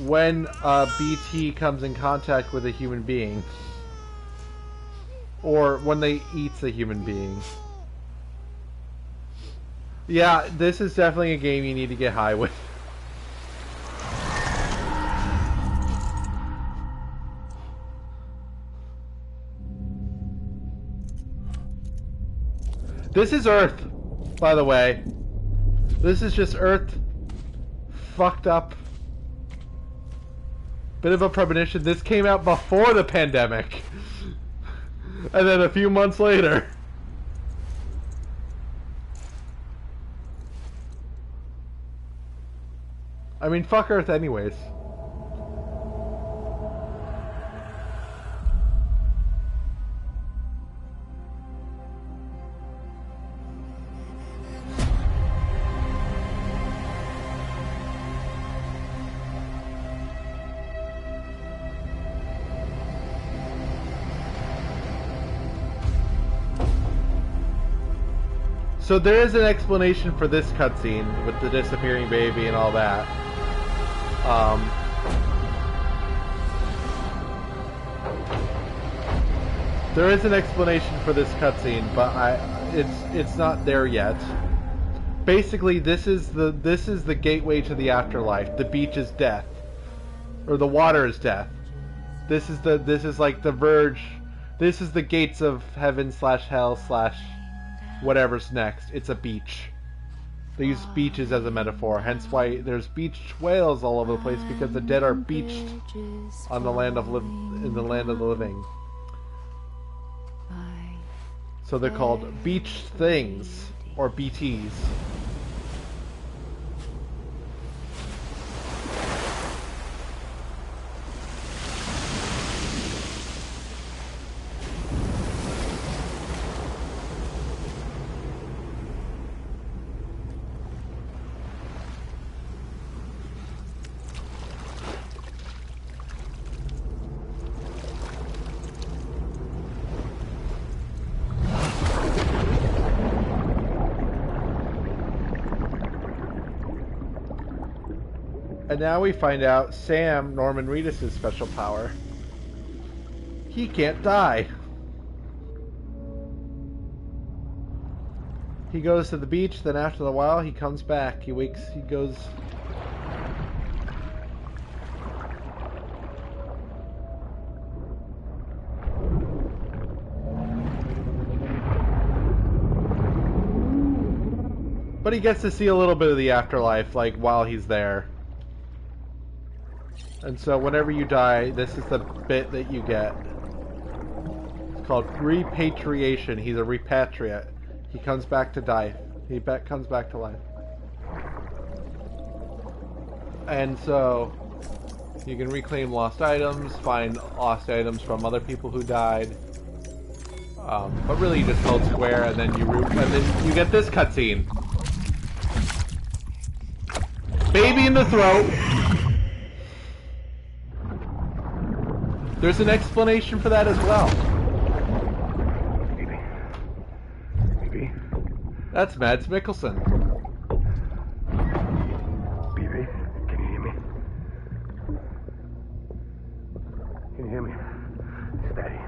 when a BT comes in contact with a human being. Or when they eats a human being. Yeah, this is definitely a game you need to get high with. This is Earth, by the way. This is just Earth fucked up. Bit of a premonition. This came out before the pandemic. And then a few months later. I mean, fuck Earth anyways. So there is an explanation for this cutscene with the disappearing baby and all that. There is an explanation for this cutscene, but it's not there yet. Basically, this is the gateway to the afterlife. The beach is death, or the water is death. This is like the verge. This is the gates of heaven / hell / whatever's next. It's a beach. They use beaches as a metaphor, hence why there's beached whales all over the place, because the dead are beached on the land of in the land of the living. So they're called beached things, or BTs. And now we find out Sam, Norman Reedus' special power. He can't die. He goes to the beach, then after a while he comes back. He goes... But he gets to see a little bit of the afterlife, like, while he's there. And so whenever you die, this is the bit that you get. It's called repatriation. He's a repatriate. He comes back to die. He comes back to life. And so you can reclaim lost items, find lost items from other people who died. But really, you just hold square, and then you get this cutscene. Baby in the throat. There's an explanation for that as well. Maybe. That's Mads Mikkelsen. Baby, can you hear me? Can you hear me? It's Daddy.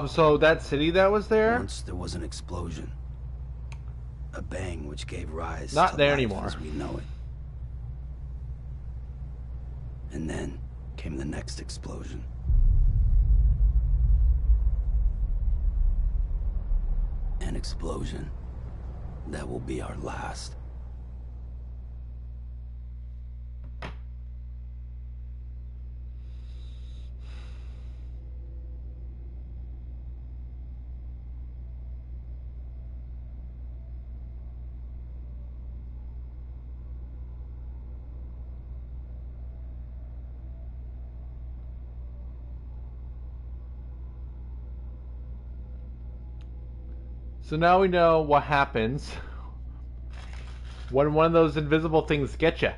So that city that was there? Once there was an explosion. A bang which gave rise Not to there life anymore. as we know it. And then came the next explosion. An explosion that will be our last. So now we know what happens when one of those invisible things get you.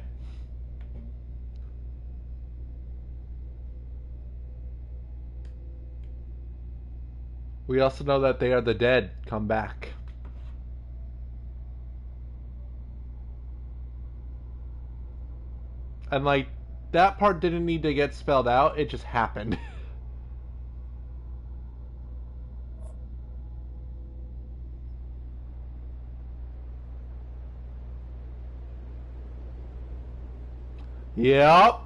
We also know that they are the dead come back. And like, that part didn't need to get spelled out, it just happened. Yep.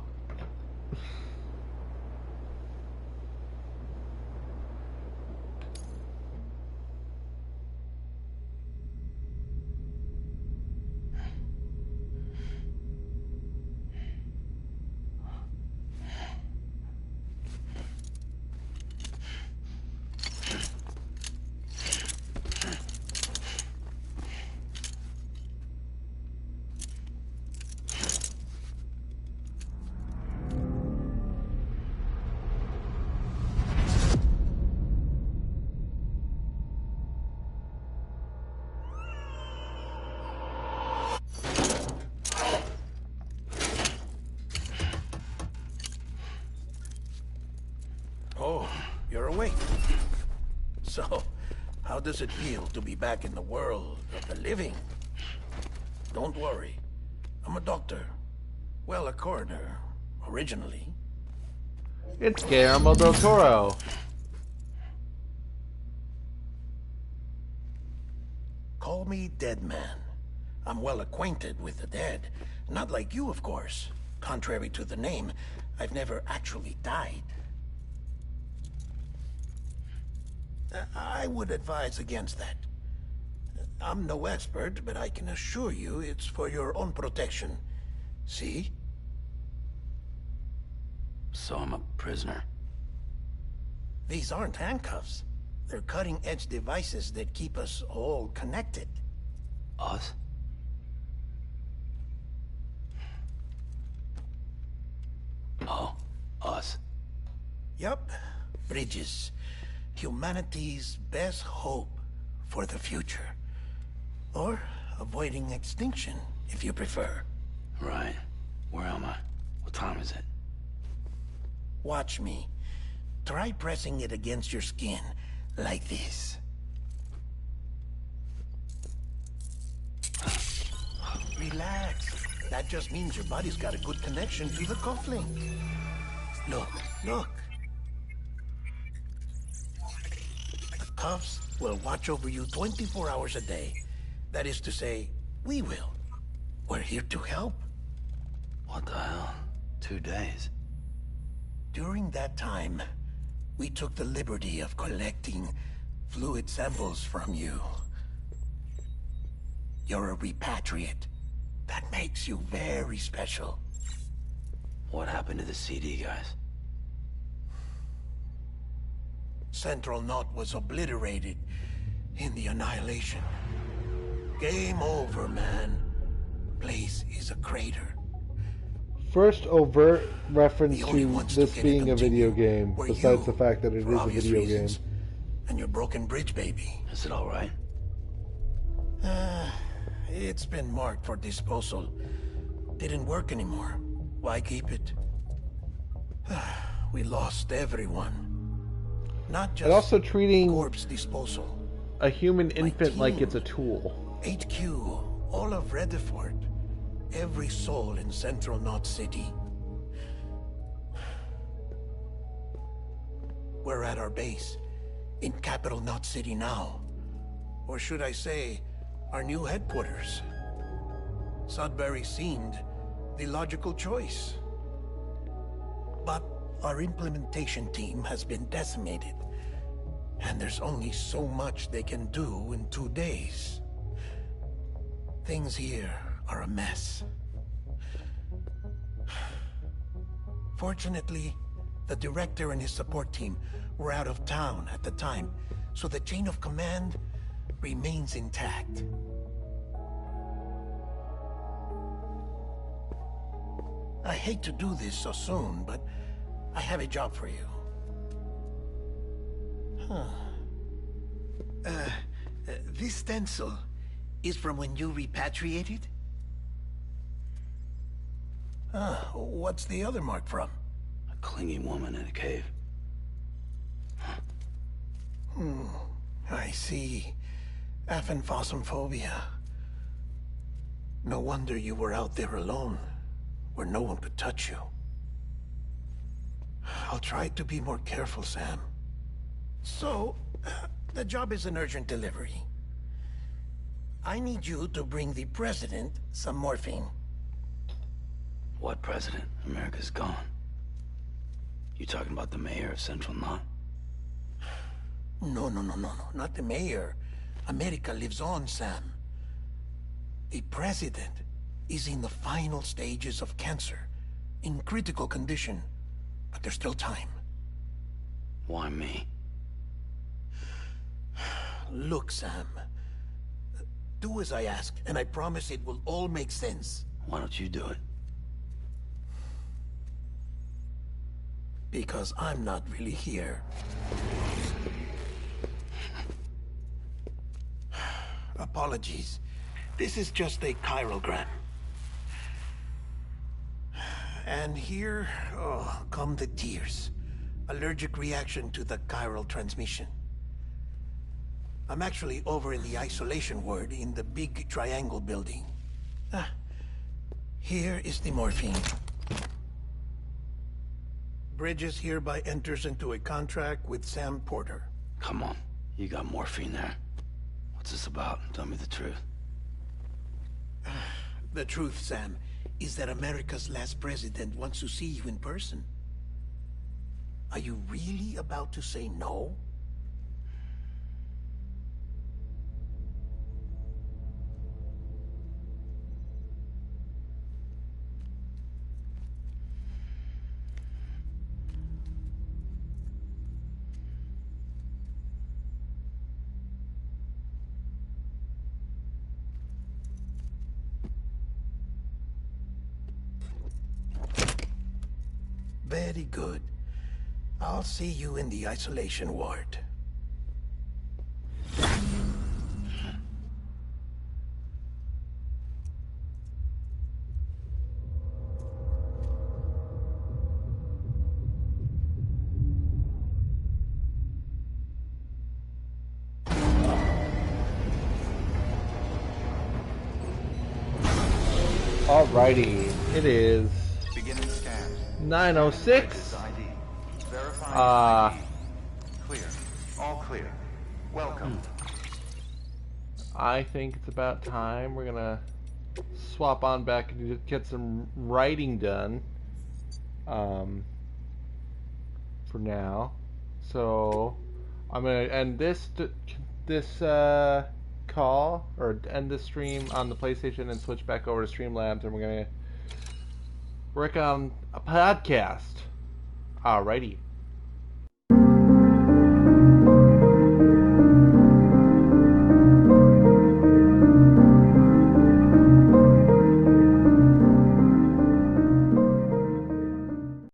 Oh, you're awake. So, how does it feel to be back in the world of the living? Don't worry. I'm a doctor. Well, a coroner, originally. It's Guillermo del Toro. Call me Dead Man. I'm well acquainted with the dead. Not like you, of course. Contrary to the name, I've never actually died. I would advise against that. I'm no expert, but I can assure you it's for your own protection. See? So I'm a prisoner. These aren't handcuffs. They're cutting-edge devices that keep us all connected. Us? Oh, us. Yup. Bridges. Humanity's best hope for the future. Or avoiding extinction, if you prefer. Right. Where am I? What time is it? Watch me. Try pressing it against your skin, like this. Relax. That just means your body's got a good connection to the cufflink. Look, look. The cuffs will watch over you 24 hours a day. That is to say, we will. We're here to help. What the hell? 2 days? During that time, we took the liberty of collecting fluid samples from you. You're a repatriate. That makes you very special. What happened to the CD guys? Central Knot was obliterated in the Annihilation. Game over, man. Place is a crater. First overt reference The only to ones this to get being it a video continue game, were besides you, the fact that it for is a obvious video reasons, game. and your broken bridge, baby. Is it alright? It's been marked for disposal. Didn't work anymore. Why keep it? We lost everyone. Not just And also treating corpse disposal. a human infant team. like it's a tool. HQ, all of Redefort. Every soul in Central Knot City. We're at our base, in Capital Knot City now. Or should I say, our new headquarters. Sudbury seemed the logical choice. But our implementation team has been decimated. And there's only so much they can do in 2 days. Things here are a mess. Fortunately, the director and his support team were out of town at the time, so the chain of command remains intact. I hate to do this so soon, but I have a job for you. This stencil is from when you repatriated? What's the other mark from? A clingy woman in a cave. I see. Aphanphosmphobia. No wonder you were out there alone, where no one could touch you. I'll try to be more careful, Sam. So, the job is an urgent delivery. I need you to bring the president some morphine. What president? America's gone. You talking about the mayor of Central Knot? No, not the mayor. America lives on, Sam. The president is in the final stages of cancer, in critical condition, but there's still time. Why me? Look, Sam. Do as I ask, and I promise it will all make sense. Why don't you do it? Because I'm not really here. Apologies. This is just a chirogram. And here, come the tears. Allergic reaction to the chiral transmission. I'm actually over in the isolation ward in the big triangle building. Here is the morphine. Bridges hereby enters into a contract with Sam Porter. Come on. You got morphine there. What's this about? Tell me the truth. The truth, Sam, is that America's last president wants to see you in person. Are you really about to say no? Very good. I'll see you in the isolation ward. Alrighty, it is Beginning scan. 9:06. Verifying ID. Clear. All clear. Welcome. I think it's about time. We're gonna swap on back and get some writing done. For now, so I'm gonna end this call or end the stream on the PlayStation and switch back over to Streamlabs, and we're gonna work on a podcast. Alrighty.